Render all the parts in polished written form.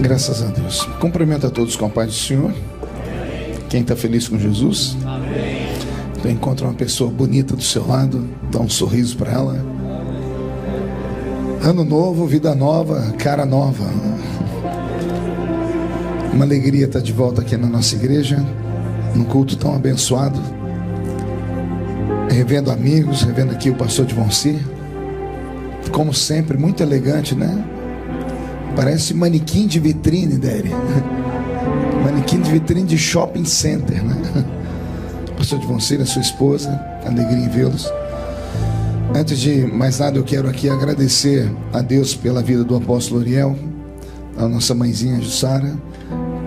Graças a Deus. Cumprimento a todos com a paz do Senhor. Quem está feliz com Jesus? Então encontra uma pessoa bonita do seu lado, dá um sorriso para ela. Ano novo, vida nova, cara nova. Uma alegria estar de volta aqui na nossa igreja, num culto tão abençoado. Revendo amigos, revendo aqui o pastor Divonci. Como sempre, muito elegante, né? Parece manequim de vitrine, Dere. Manequim de vitrine de shopping center, né? Pastor Divonci, a sua esposa, alegria em vê-los. Antes de mais nada, eu quero aqui agradecer a Deus pela vida do apóstolo Uriel, a nossa mãezinha Jussara,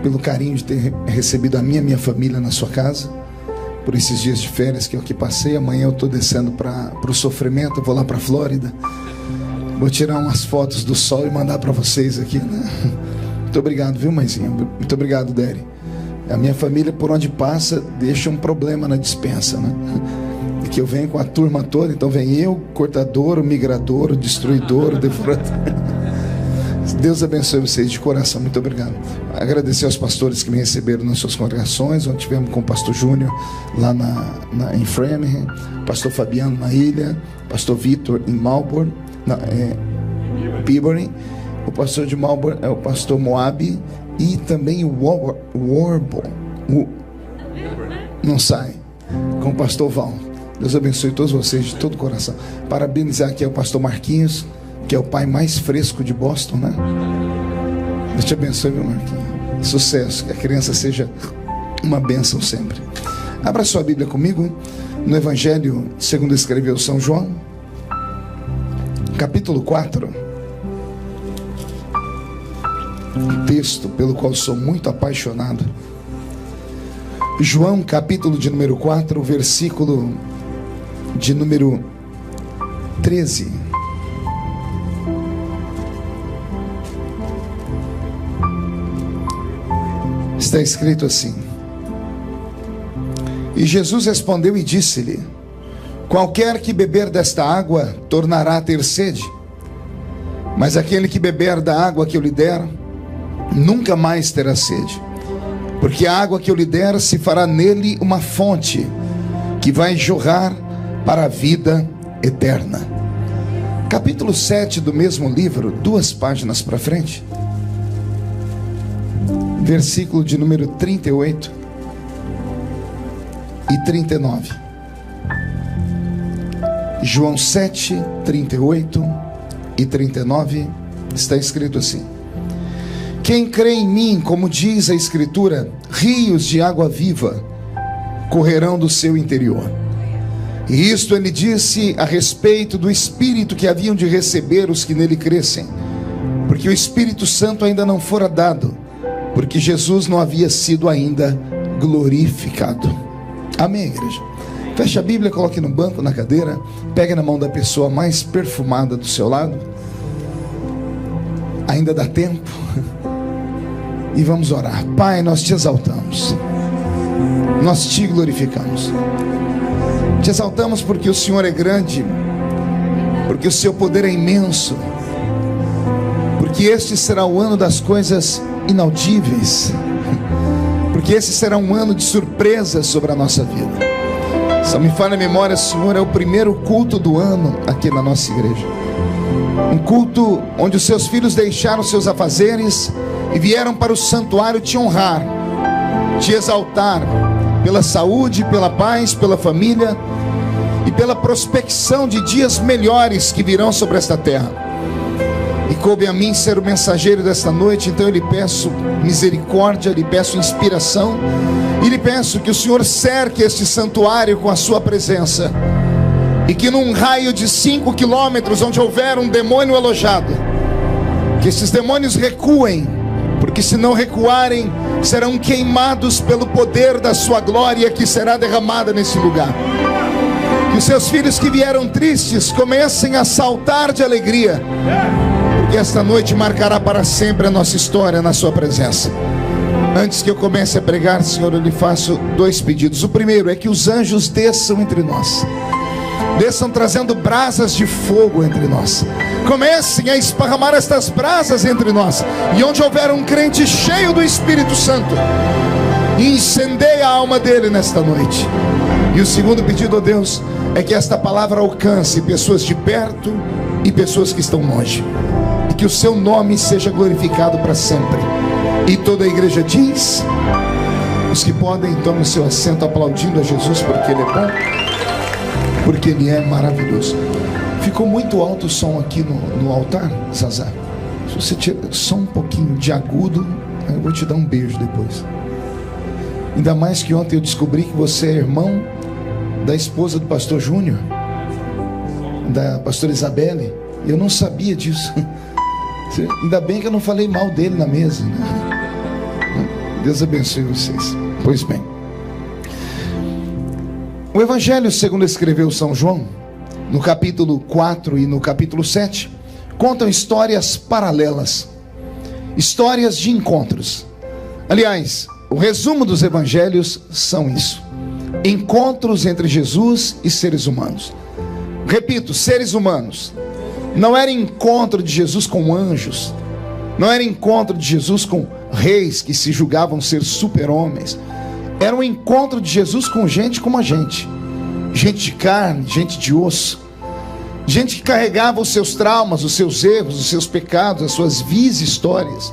pelo carinho de ter recebido a minha família na sua casa, por esses dias de férias que eu aqui passei. Amanhã eu estou descendo para o sofrimento, eu vou lá para a Flórida. Vou tirar umas fotos do sol e mandar para vocês aqui, né? Muito obrigado, viu, mãezinha? Muito obrigado, Dere. A minha família, por onde passa, deixa um problema na despensa, né? E que eu venho com a turma toda, então vem eu, cortador, o migrador, o destruidor, o devorador. Deus abençoe vocês de coração, muito obrigado. Agradecer aos pastores que me receberam nas suas congregações, onde tivemos com o pastor Júnior lá em Framingham, pastor Fabiano na ilha, pastor Vitor em Melbourne, Peabody. O pastor de Melbourne é o pastor Moab e também o Warble, não sai, com o pastor Val. Deus abençoe todos vocês de todo o coração. Parabenizar aqui ao pastor Marquinhos, que é o pai mais fresco de Boston, né? Deus te abençoe, meu Marquinhos. Sucesso, que a criança seja uma bênção sempre. Abra sua Bíblia comigo no Evangelho segundo escreveu São João, capítulo 4. Um texto pelo qual sou muito apaixonado. João, capítulo de número 4, versículo de número 13. Está escrito assim: E Jesus respondeu e disse-lhe: Qualquer que beber desta água tornará a ter sede, mas aquele que beber da água que eu lhe der nunca mais terá sede, porque a água que eu lhe der se fará nele uma fonte que vai jorrar para a vida eterna. Capítulo 7 do mesmo livro, 2 páginas para frente, versículo de número 38 e 39. João 7, 38 e 39, está escrito assim: Quem crê em mim, como diz a Escritura, rios de água viva correrão do seu interior. E isto ele disse a respeito do Espírito que haviam de receber os que nele crescem, porque o Espírito Santo ainda não fora dado, porque Jesus não havia sido ainda glorificado. Amém, igreja? Feche a Bíblia, coloque no banco, na cadeira, pegue na mão da pessoa mais perfumada do seu lado. Ainda dá tempo. E vamos orar. Pai, nós te exaltamos, nós te glorificamos. Te exaltamos porque o Senhor é grande, porque o seu poder é imenso, porque este será o ano das coisas inaudíveis, porque esse será um ano de surpresas sobre a nossa vida. Se me falha a memória, Senhor, é o primeiro culto do ano aqui na nossa igreja, um culto onde os seus filhos deixaram seus afazeres e vieram para o santuário te honrar, te exaltar pela saúde, pela paz, pela família e pela prospecção de dias melhores que virão sobre esta terra. E coube a mim ser o mensageiro desta noite, então eu lhe peço misericórdia, lhe peço inspiração, e lhe peço que o Senhor cerque este santuário com a sua presença, e que num raio de 5 quilômetros, onde houver um demônio alojado, que esses demônios recuem, porque se não recuarem, serão queimados pelo poder da sua glória que será derramada nesse lugar. Que os seus filhos que vieram tristes comecem a saltar de alegria, porque esta noite marcará para sempre a nossa história na sua presença. Antes que eu comece a pregar, Senhor, eu lhe faço 2 pedidos. O primeiro é que os anjos desçam entre nós, desçam trazendo brasas de fogo entre nós, Comecem a esparramar estas brasas entre nós. E onde houver um crente cheio do Espírito Santo, incendeia a alma dele nesta noite. E o segundo pedido, ó Deus, é que esta palavra alcance pessoas de perto e pessoas que estão longe, e que o seu nome seja glorificado para sempre. E toda a igreja diz: os que podem, tomem o seu assento aplaudindo a Jesus, porque Ele é bom, porque Ele é maravilhoso. Ficou muito alto o som aqui no altar, Zazá. Se você tirar só um pouquinho de agudo, eu vou te dar um beijo depois. Ainda mais que ontem eu descobri que você é irmão da esposa do pastor Júnior, da pastora Isabelle. Eu não sabia disso. Ainda bem que eu não falei mal dele na mesa, né? Deus abençoe vocês. Pois bem, o Evangelho segundo escreveu São João, no capítulo 4 e no capítulo 7, contam histórias paralelas, histórias de encontros. Aliás, o resumo dos evangelhos são isso: encontros entre Jesus e seres humanos. Repito, seres humanos. Não era encontro de Jesus com anjos, não era encontro de Jesus com reis que se julgavam ser super-homens. Era um encontro de Jesus com gente como a gente, gente de carne, gente de osso, gente que carregava os seus traumas, os seus erros, os seus pecados, as suas vis histórias,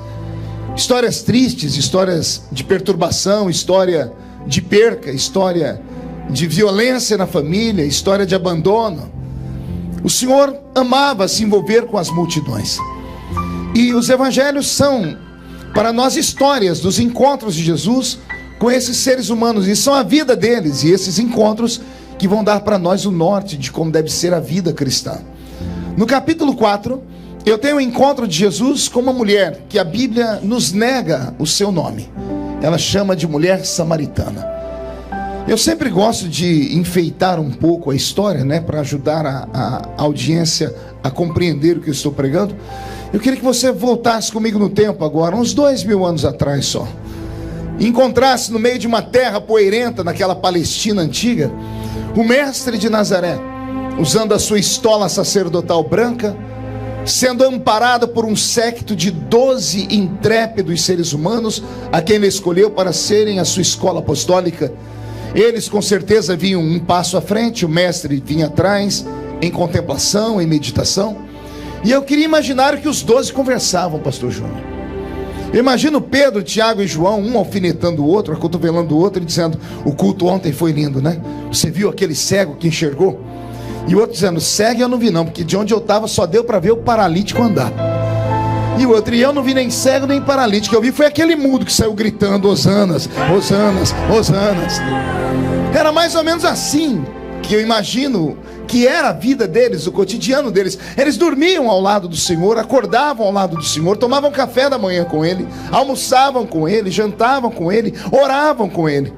histórias tristes, histórias de perturbação, história de perca, história de violência na família, história de abandono. O Senhor amava se envolver com as multidões, e os evangelhos são para nós histórias dos encontros de Jesus com esses seres humanos, e são a vida deles e esses encontros que vão dar para nós o norte de como deve ser a vida cristã. No capítulo 4, eu tenho um encontro de Jesus com uma mulher que a Bíblia nos nega o seu nome. Ela chama de mulher samaritana. Eu sempre gosto de enfeitar um pouco a história, né, para ajudar a audiência a compreender o que eu estou pregando. Eu queria que você voltasse comigo no tempo agora, uns 2000 anos atrás só. Encontrasse no meio de uma terra poeirenta, naquela Palestina antiga, o mestre de Nazaré, usando a sua estola sacerdotal branca, sendo amparado por um séquito de 12 intrépidos seres humanos, a quem ele escolheu para serem a sua escola apostólica. Eles com certeza vinham um passo à frente, o mestre vinha atrás, em contemplação, em meditação. E eu queria imaginar o que os 12 conversavam, pastor Júnior. Eu imagino Pedro, Tiago e João, um alfinetando o outro, acotovelando o outro, e dizendo: o culto ontem foi lindo, né? Você viu aquele cego que enxergou? E o outro dizendo: cego eu não vi não, porque de onde eu estava só deu para ver o paralítico andar. E o outro: e eu não vi nem cego nem paralítico, eu vi foi aquele mudo que saiu gritando: hosanas, hosanas, hosanas. Era mais ou menos assim que eu imagino que era a vida deles, o cotidiano deles. Eles dormiam ao lado do Senhor, acordavam ao lado do Senhor, tomavam café da manhã com Ele, almoçavam com Ele, jantavam com Ele, oravam com Ele.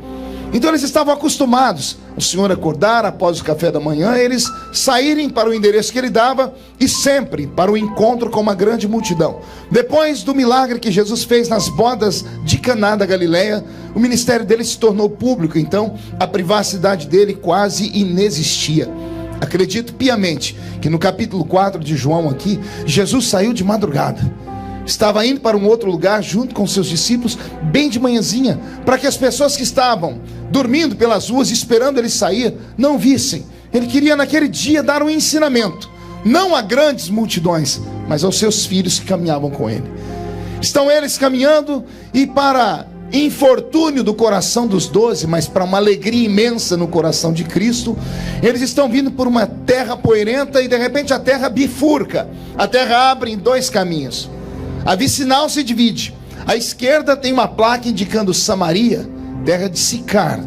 Então eles estavam acostumados o Senhor acordar após o café da manhã, eles saírem para o endereço que Ele dava, e sempre para o encontro com uma grande multidão. Depois do milagre que Jesus fez nas bodas de Caná da Galileia, o ministério dele se tornou público. Então a privacidade dele quase inexistia. Acredito piamente que no capítulo 4 de João aqui, Jesus saiu de madrugada, estava indo para um outro lugar junto com seus discípulos, bem de manhãzinha, para que as pessoas que estavam dormindo pelas ruas, esperando ele sair, não vissem. Ele queria naquele dia dar um ensinamento, não a grandes multidões, mas aos seus filhos que caminhavam com ele. Estão eles caminhando, e para infortúnio do coração dos 12, mas para uma alegria imensa no coração de Cristo, eles estão vindo por uma terra poeirenta, e de repente a terra bifurca, a terra abre em 2 caminhos. A vicinal se divide. À esquerda tem uma placa indicando Samaria, terra de Sicar.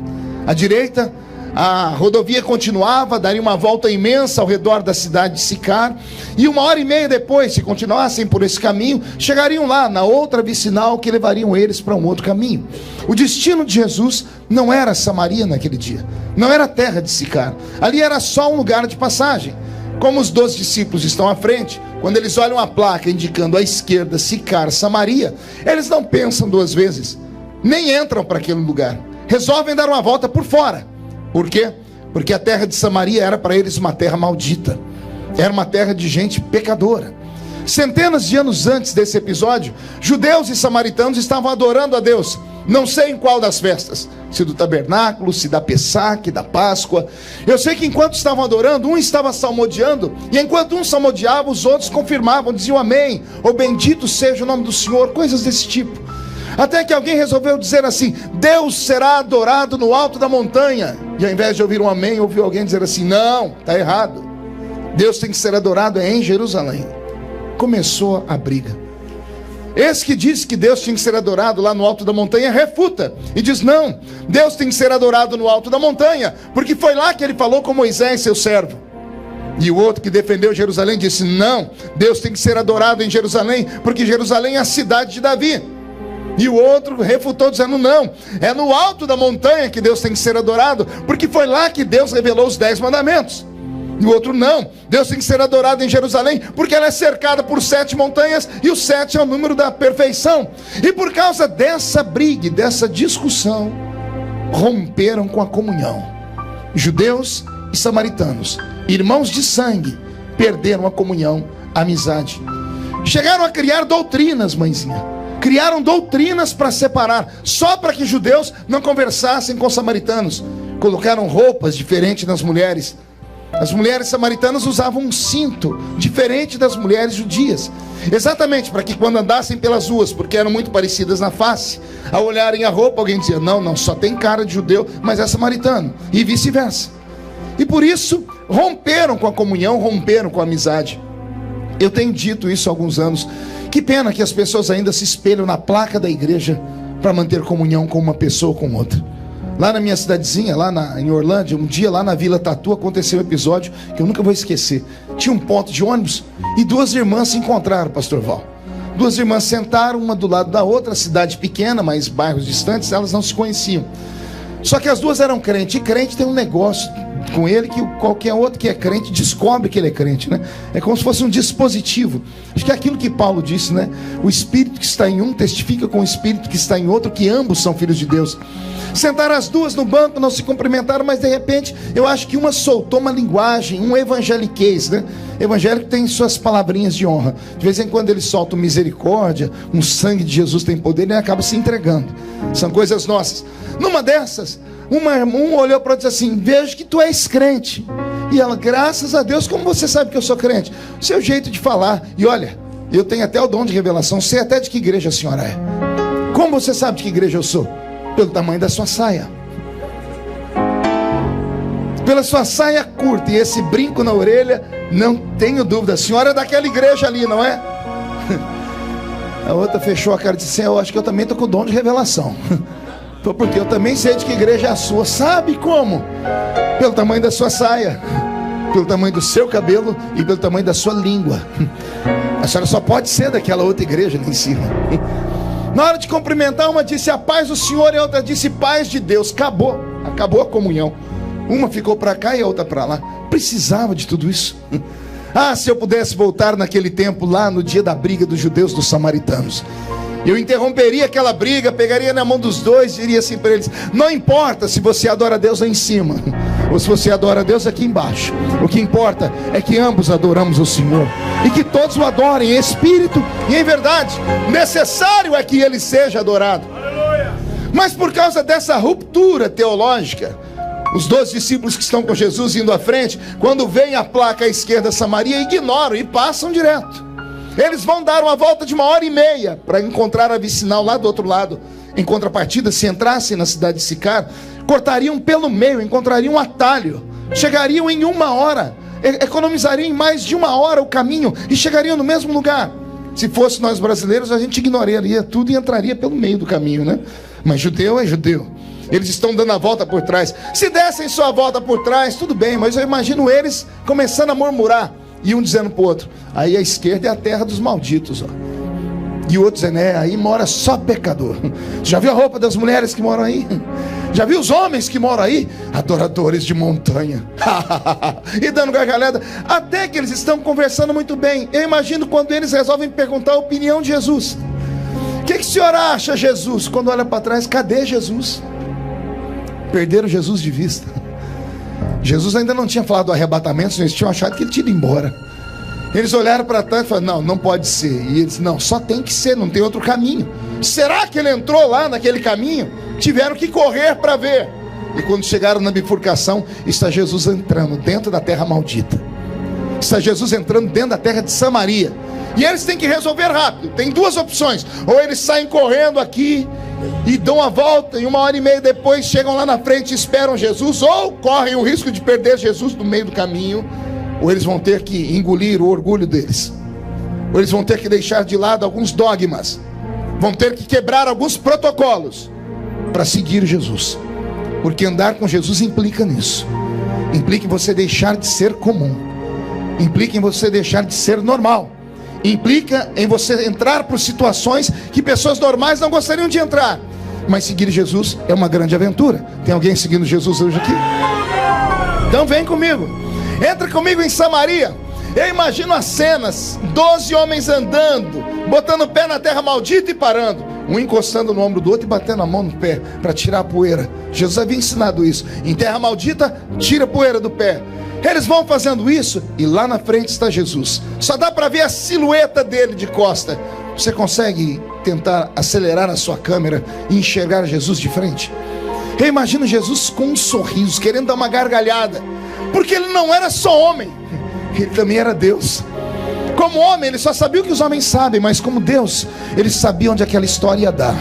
À direita, a rodovia continuava, daria uma volta imensa ao redor da cidade de Sicar, e 1h30 depois, se continuassem por esse caminho, chegariam lá na outra vicinal que levariam eles para um outro caminho. O destino de Jesus não era Samaria naquele dia, não era a terra de Sicar. Ali era só um lugar de passagem. Como os 12 discípulos estão à frente, quando eles olham a placa indicando à esquerda Sicar, Samaria, eles não pensam 2 vezes, nem entram para aquele lugar, resolvem dar uma volta por fora. Por quê? Porque a terra de Samaria era para eles uma terra maldita, era uma terra de gente pecadora. Centenas de anos antes desse episódio, judeus e samaritanos estavam adorando a Deus. Não sei em qual das festas, se do tabernáculo, se da Pessaque, da Páscoa. Eu sei que enquanto estavam adorando, um estava salmodiando, e enquanto um salmodiava, os outros confirmavam, diziam amém, ou bendito seja o nome do Senhor, coisas desse tipo. Até que alguém resolveu dizer assim: Deus será adorado no alto da montanha. E ao invés de ouvir um amém, ouviu alguém dizer assim: não, está errado. Deus tem que ser adorado em Jerusalém. Começou a briga. Esse que disse que Deus tinha que ser adorado lá no alto da montanha refuta e diz: não, Deus tem que ser adorado no alto da montanha, porque foi lá que ele falou com Moisés, seu servo. E o outro que defendeu Jerusalém disse: não, Deus tem que ser adorado em Jerusalém, porque Jerusalém é a cidade de Davi. E o outro refutou dizendo: não, é no alto da montanha que Deus tem que ser adorado, porque foi lá que Deus revelou os 10 mandamentos. E o outro: não, Deus tem que ser adorado em Jerusalém, porque ela é cercada por 7 montanhas, e o 7 é o número da perfeição. E por causa dessa briga, dessa discussão, romperam com a comunhão. Judeus e samaritanos, irmãos de sangue, perderam a comunhão, a amizade. Chegaram a criar doutrinas, mãezinha. Criaram doutrinas para separar, só para que judeus não conversassem com samaritanos. Colocaram roupas diferentes nas mulheres. As mulheres samaritanas usavam um cinto diferente das mulheres judias, exatamente para que quando andassem pelas ruas, porque eram muito parecidas na face, ao olharem a roupa, alguém dizia: não, só tem cara de judeu, mas é samaritano, e vice-versa. E por isso romperam com a comunhão, romperam com a amizade. Eu tenho dito isso há alguns anos. Que pena que as pessoas ainda se espelham na placa da igreja para manter comunhão com uma pessoa ou com outra. Lá na minha cidadezinha, em Orlândia, um dia lá na Vila Tatu, aconteceu um episódio que eu nunca vou esquecer. Tinha um ponto de ônibus e 2 irmãs se encontraram, pastor Val. 2 irmãs sentaram, uma do lado da outra, cidade pequena, mas bairros distantes, elas não se conheciam. Só que as duas eram crentes, e crente tem um negócio com ele que qualquer outro que é crente descobre que ele é crente, né? É como se fosse um dispositivo. Acho que é aquilo que Paulo disse, né? O espírito que está em um testifica com o espírito que está em outro, que ambos são filhos de Deus. Sentaram as duas no banco, não se cumprimentaram, mas de repente eu acho que uma soltou uma linguagem, um evangeliquez, né? Evangélico tem suas palavrinhas de honra. De vez em quando ele solta misericórdia, um sangue de Jesus tem poder, ele acaba se entregando. São coisas nossas. Numa dessas, um olhou para ela e disse assim: vejo que tu és crente. E ela: graças a Deus, como você sabe que eu sou crente? Seu jeito de falar. E olha, eu tenho até o dom de revelação, sei até de que igreja a senhora é. Como você sabe de que igreja eu sou? Pelo tamanho da sua saia. Pela sua saia curta e esse brinco na orelha, não tenho dúvida. A senhora é daquela igreja ali, não é? A outra fechou a cara e disse: eu acho que eu também estou com o dom de revelação. Porque eu também sei de que igreja é a sua. Sabe como? Pelo tamanho da sua saia, pelo tamanho do seu cabelo e pelo tamanho da sua língua. A senhora só pode ser daquela outra igreja ali em cima. Na hora de cumprimentar, uma disse: a paz do Senhor, e a outra disse: paz de Deus. Acabou a comunhão. Uma ficou para cá e a outra para lá. Precisava de tudo isso. Ah, se eu pudesse voltar naquele tempo, lá no dia da briga dos judeus dos samaritanos, eu interromperia aquela briga, pegaria na mão dos dois e diria assim para eles: não importa se você adora a Deus lá em cima ou se você adora a Deus aqui embaixo, o que importa é que ambos adoramos o Senhor, e que todos o adorem em espírito e em verdade. Necessário é que ele seja adorado. Mas por causa dessa ruptura teológica, os 12 discípulos que estão com Jesus indo à frente, quando vem a placa à esquerda Samaria, ignoram e passam direto. Eles vão dar uma volta de 1h30 para encontrar a vicinal lá do outro lado. Em contrapartida, se entrassem na cidade de Sicar, cortariam pelo meio, encontrariam um atalho, chegariam em 1 hora, economizariam em mais de 1 hora o caminho e chegariam no mesmo lugar. Se fosse nós brasileiros, a gente ignoraria tudo e entraria pelo meio do caminho, né? Mas judeu é judeu. Eles estão dando a volta por trás. Se dessem só a volta por trás, tudo bem, mas eu imagino eles começando a murmurar. E um dizendo para o outro: aí a esquerda é a terra dos malditos, ó. E o outro dizendo: aí mora só pecador. Já viu a roupa das mulheres que moram aí? Já viu os homens que moram aí? Adoradores de montanha. E dando gargalhada. Até que eles estão conversando muito bem. Eu imagino quando eles resolvem perguntar a opinião de Jesus. O que o senhor acha, Jesus? Quando olha para trás, cadê Jesus? Perderam Jesus de vista. Jesus ainda não tinha falado do arrebatamento, eles tinham achado que ele tinha ido embora. Eles olharam para trás e falaram: não, não pode ser. E eles: não, só tem que ser, não tem outro caminho. Será que ele entrou lá naquele caminho? Tiveram que correr para ver. E quando chegaram na bifurcação, está Jesus entrando dentro da terra maldita. Está Jesus entrando dentro da terra de Samaria. E eles têm que resolver rápido. Tem duas opções: ou eles saem correndo aqui e dão a volta, e 1h30 depois chegam lá na frente e esperam Jesus, ou correm o risco de perder Jesus no meio do caminho, ou eles vão ter que engolir o orgulho deles, ou eles vão ter que deixar de lado alguns dogmas, vão ter que quebrar alguns protocolos para seguir Jesus. Porque andar com Jesus implica nisso. Implica em você deixar de ser comum, implica em você deixar de ser normal, implica em você entrar por situações que pessoas normais não gostariam de entrar. Mas seguir Jesus é uma grande aventura. Tem alguém seguindo Jesus hoje aqui? Então vem comigo, entra comigo em Samaria. Eu imagino as cenas: 12 homens andando, botando o pé na terra maldita e parando, um encostando no ombro do outro e batendo a mão no pé para tirar a poeira. Jesus havia ensinado isso: em terra maldita, tira a poeira do pé. Eles vão fazendo isso e lá na frente está Jesus. Só dá para ver a silhueta dele de costa. Você consegue tentar acelerar a sua câmera e enxergar Jesus de frente? Eu imagino Jesus com um sorriso, querendo dar uma gargalhada, porque ele não era só homem, ele também era Deus. Como homem, ele só sabia o que os homens sabem, mas como Deus, ele sabia onde aquela história ia dar.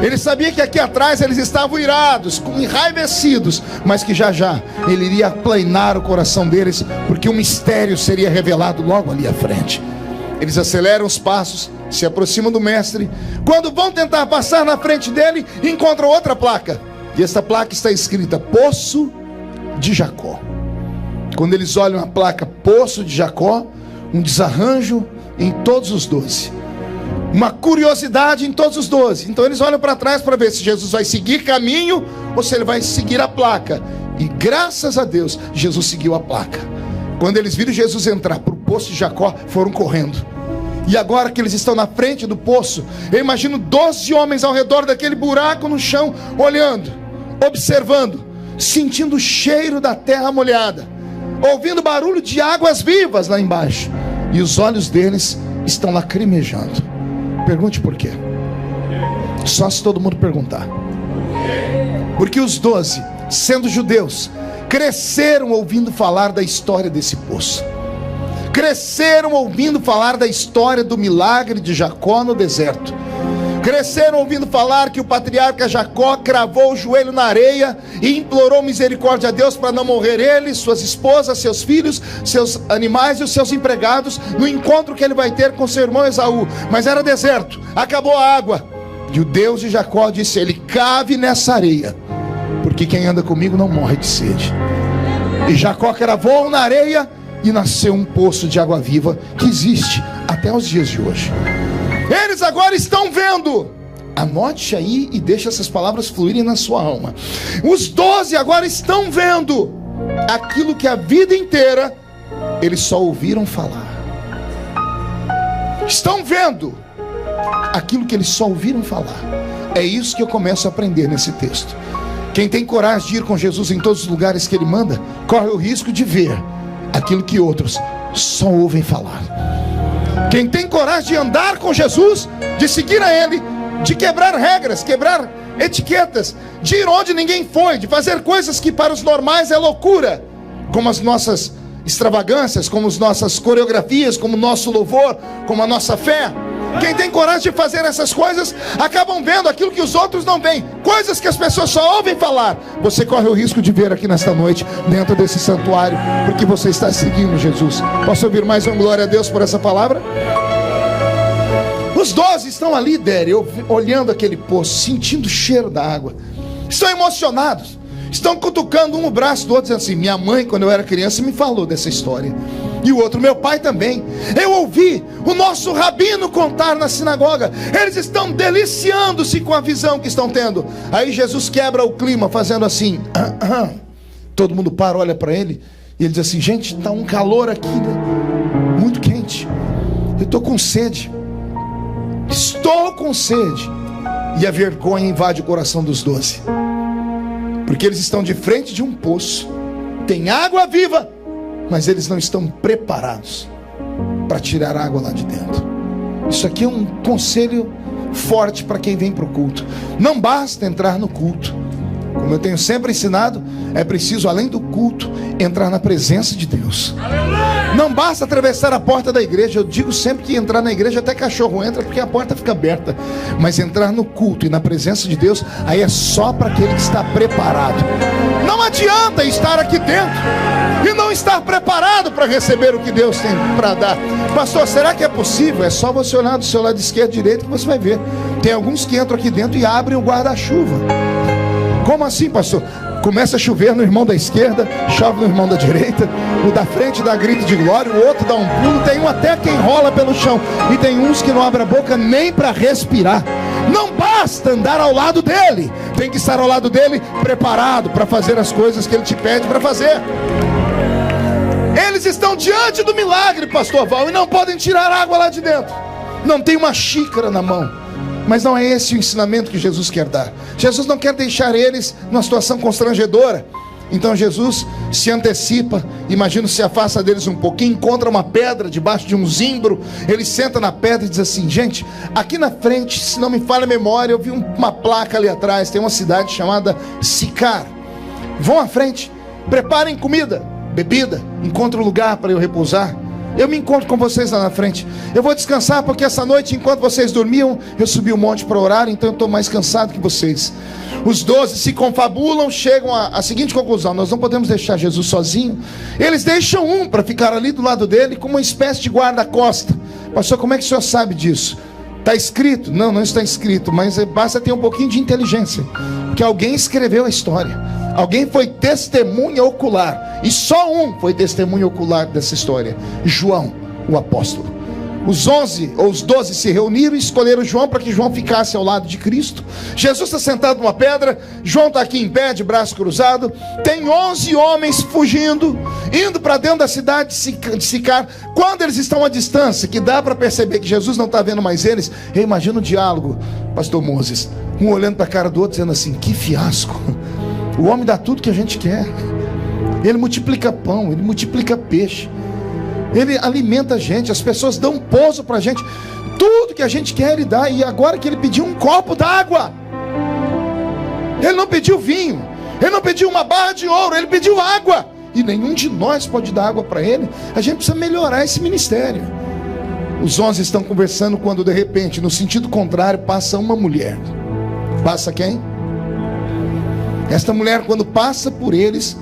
Ele sabia que aqui atrás eles estavam irados, enraivecidos, mas que já já ele iria aplanar o coração deles, porque um mistério seria revelado logo ali à frente. Eles aceleram os passos, se aproximam do mestre. Quando vão tentar passar na frente dele, encontram outra placa, e esta placa está escrita: Poço de Jacó. Quando eles olham a placa Poço de Jacó, um desarranjo em todos os 12, uma curiosidade em todos os 12. Então eles olham para trás para ver se Jesus vai seguir caminho ou se ele vai seguir a placa. E graças a Deus, Jesus seguiu a placa. Quando eles viram Jesus entrar para o Poço de Jacó, foram correndo. E agora que eles estão na frente do poço, eu imagino 12 homens ao redor daquele buraco no chão, olhando, observando, sentindo o cheiro da terra molhada, ouvindo barulho de águas vivas lá embaixo. E os olhos deles estão lacrimejando. Pergunte por quê. Só se todo mundo perguntar. Porque os 12, sendo judeus, cresceram ouvindo falar da história desse poço. Cresceram ouvindo falar da história do milagre de Jacó no deserto. Cresceram ouvindo falar que o patriarca Jacó cravou o joelho na areia e implorou misericórdia a Deus para não morrer ele, suas esposas, seus filhos, seus animais e os seus empregados, no encontro que ele vai ter com seu irmão Esaú. Mas era deserto, acabou a água. E o Deus de Jacó disse a ele: cave nessa areia, porque quem anda comigo não morre de sede. E Jacó cravou na areia e nasceu um poço de água viva que existe até os dias de hoje. Eles agora estão vendo. Anote aí e deixe essas palavras fluírem na sua alma. Os 12 agora estão vendo aquilo que a vida inteira eles só ouviram falar. Estão vendo aquilo que eles só ouviram falar. É isso que eu começo a aprender nesse texto. Quem tem coragem de ir com Jesus em todos os lugares que ele manda, corre o risco de ver aquilo que outros só ouvem falar. Quem tem coragem de andar com Jesus, de seguir a ele, de quebrar regras, quebrar etiquetas, de ir onde ninguém foi, de fazer coisas que para os normais é loucura, como as nossas extravagâncias, como as nossas coreografias, como o nosso louvor, como a nossa fé. Quem tem coragem de fazer essas coisas acabam vendo aquilo que os outros não veem, coisas que as pessoas só ouvem falar. Você corre o risco de ver aqui nesta noite, dentro desse santuário, porque você está seguindo Jesus. Posso ouvir mais um glória a Deus por essa palavra? Os 12 estão ali, Déry, olhando aquele poço, sentindo o cheiro da água, estão emocionados, estão cutucando um o braço do outro, dizendo assim: minha mãe, quando eu era criança, me falou dessa história. E o outro: meu pai também. Eu ouvi o nosso rabino contar na sinagoga. Eles estão deliciando-se com a visão que estão tendo. Aí Jesus quebra o clima fazendo assim. Todo mundo para, olha para ele, e ele diz assim: gente, está um calor aqui, né? Muito quente. Eu estou com sede. Estou com sede. E a vergonha invade o coração dos 12, porque eles estão de frente de um poço, tem água viva, mas eles não estão preparados para tirar água lá de dentro. Isso aqui é um conselho forte para quem vem para o culto. Não basta entrar no culto. Como eu tenho sempre ensinado, é preciso, além do culto, entrar na presença de Deus. Não basta atravessar a porta da igreja. Eu digo sempre que entrar na igreja até cachorro entra, porque a porta fica aberta. Mas entrar no culto e na presença de Deus, aí é só para aquele que está preparado. Não adianta estar aqui dentro e não estar preparado para receber o que Deus tem para dar. Pastor, será que é possível? É só você olhar do seu lado esquerdo e direito que você vai ver. Tem alguns que entram aqui dentro e abrem o guarda-chuva. Como assim, pastor? Começa a chover no irmão da esquerda, chove no irmão da direita, o da frente dá grito de glória, o outro dá um pulo, tem um até que enrola pelo chão, e tem uns que não abrem a boca nem para respirar. Não basta andar ao lado dele, tem que estar ao lado dele preparado para fazer as coisas que ele te pede para fazer. Eles estão diante do milagre, pastor Val, e não podem tirar água lá de dentro. Não tem uma xícara na mão. Mas não é esse o ensinamento que Jesus quer dar. Jesus não quer deixar eles numa situação constrangedora. Então Jesus se antecipa, imagino, se afasta deles um pouquinho, encontra uma pedra debaixo de um zimbro. Ele senta na pedra e diz assim: gente, aqui na frente, se não me falha a memória, eu vi uma placa ali atrás, tem uma cidade chamada Sicar. Vão à frente, preparem comida, bebida, encontrem um lugar para eu repousar. Eu me encontro com vocês lá na frente. Eu vou descansar porque essa noite, enquanto vocês dormiam, eu subi o monte para orar, então eu estou mais cansado que vocês. Os 12 se confabulam, chegam à seguinte conclusão: nós não podemos deixar Jesus sozinho. Eles deixam um para ficar ali do lado dele, como uma espécie de guarda-costa. Pastor, como é que o senhor sabe disso? Está escrito? Não, não está escrito, mas basta ter um pouquinho de inteligência, porque alguém escreveu a história. Alguém foi testemunha ocular, e só um foi testemunha ocular dessa história: João, o apóstolo. Os 11 ou os 12 se reuniram e escolheram João para que João ficasse ao lado de Cristo. Jesus está sentado numa pedra, João está aqui em pé, de braço cruzado. Tem 11 homens fugindo, indo para dentro da cidade de Sicar. Quando eles estão à distância, que dá para perceber que Jesus não está vendo mais eles, eu imagino o diálogo, pastor Moses, um olhando para a cara do outro, dizendo assim: que fiasco. O homem dá tudo que a gente quer. Ele multiplica pão, ele multiplica peixe, ele alimenta a gente, as pessoas dão pouso para a gente. Tudo que a gente quer ele dá. E agora que ele pediu um copo d'água, ele não pediu vinho, ele não pediu uma barra de ouro, ele pediu água. E nenhum de nós pode dar água para ele. A gente precisa melhorar esse ministério. Os 11 estão conversando quando de repente, no sentido contrário, passa uma mulher. Passa quem? Esta mulher, quando passa por eles,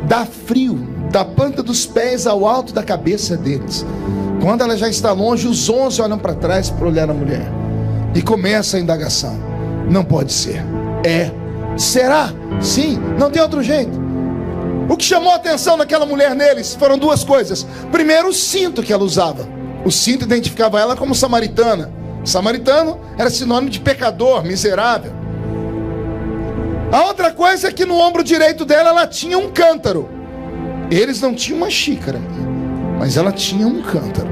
dá frio da planta dos pés ao alto da cabeça deles. Quando ela já está longe, os 11 olham para trás para olhar a mulher, e começa a indagação: não pode ser. Será? Sim, não tem outro jeito. O que chamou a atenção naquela mulher neles foram duas coisas. Primeiro, o cinto que ela usava. O cinto identificava ela como samaritana. Samaritano era sinônimo de pecador, miserável. A outra coisa é que no ombro direito dela ela tinha um cântaro. Eles não tinham uma xícara, mas ela tinha um cântaro.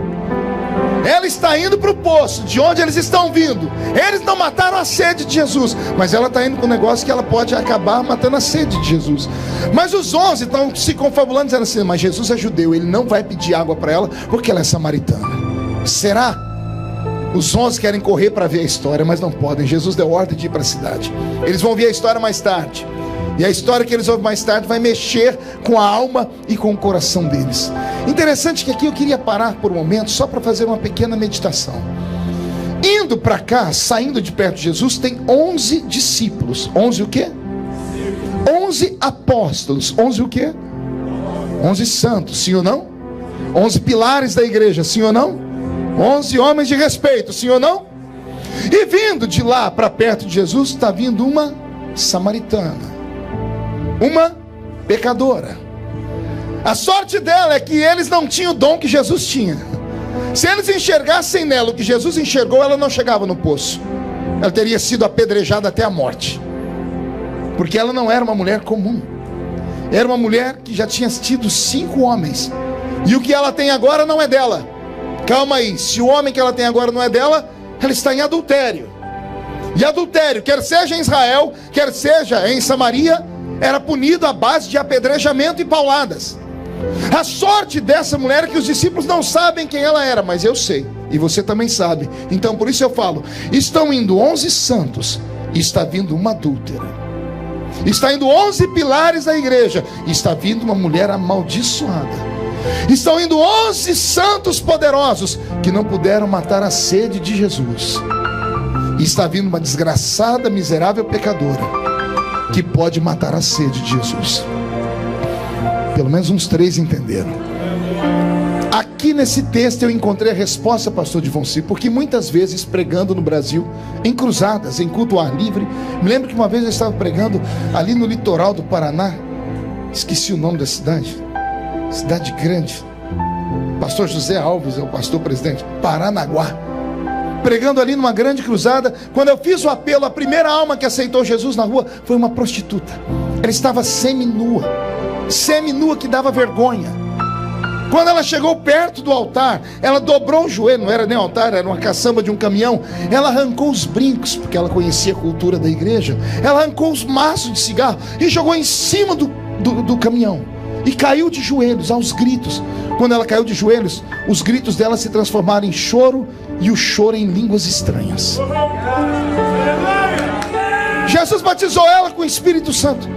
Ela está indo para o poço de onde eles estão vindo. Eles não mataram a sede de Jesus, mas ela está indo com um negócio que ela pode acabar matando a sede de Jesus. Mas os 11 estão se confabulando, dizendo assim: mas Jesus é judeu, ele não vai pedir água para ela porque ela é samaritana. Será? Os 11 querem correr para ver a história, mas não podem. Jesus deu ordem de ir para a cidade. Eles vão ver a história mais tarde. E a história que eles ouvem mais tarde vai mexer com a alma e com o coração deles. Interessante que aqui eu queria parar por um momento, só para fazer uma pequena meditação. Indo para cá, saindo de perto de Jesus, tem 11 discípulos. 11 o quê? 11 apóstolos. 11 o quê? 11 santos, sim ou não? 11 pilares da igreja, sim ou não? 11 homens de respeito, sim ou não? E vindo de lá para perto de Jesus, está vindo uma samaritana, uma pecadora. A sorte dela é que eles não tinham o dom que Jesus tinha. Se eles enxergassem nela o que Jesus enxergou, ela não chegava no poço. Ela teria sido apedrejada até a morte, porque ela não era uma mulher comum. Era uma mulher que já tinha tido 5 homens, e o que ela tem agora não é dela. Calma aí, se o homem que ela tem agora não é dela, ela está em adultério. E adultério, quer seja em Israel, quer seja em Samaria, era punido à base de apedrejamento e pauladas. A sorte dessa mulher é que os discípulos não sabem quem ela era, mas eu sei, e você também sabe. Então por isso eu falo: estão indo 11 santos e está vindo uma adúltera. Está indo 11 pilares da igreja e está vindo uma mulher amaldiçoada. Estão indo 11 santos poderosos que não puderam matar a sede de Jesus. E está vindo uma desgraçada, miserável pecadora que pode matar a sede de Jesus. Pelo menos uns 3 entenderam. Aqui nesse texto eu encontrei a resposta, pastor Divonci, porque muitas vezes pregando no Brasil, em cruzadas, em culto ao ar livre, me lembro que uma vez eu estava pregando ali no litoral do Paraná, esqueci o nome da cidade grande, pastor José Alves é o pastor presidente, Paranaguá, pregando ali numa grande cruzada. Quando eu fiz o apelo, a primeira alma que aceitou Jesus na rua foi uma prostituta. Ela estava seminua, que dava vergonha. Quando ela chegou perto do altar, ela dobrou o joelho, não era nem altar, era uma caçamba de um caminhão. Ela arrancou os brincos, porque ela conhecia a cultura da igreja. Ela arrancou os maços de cigarro e jogou em cima do caminhão. E caiu de joelhos, aos gritos. Quando ela caiu de joelhos, os gritos dela se transformaram em choro, e o choro em línguas estranhas. Jesus batizou ela com o Espírito Santo.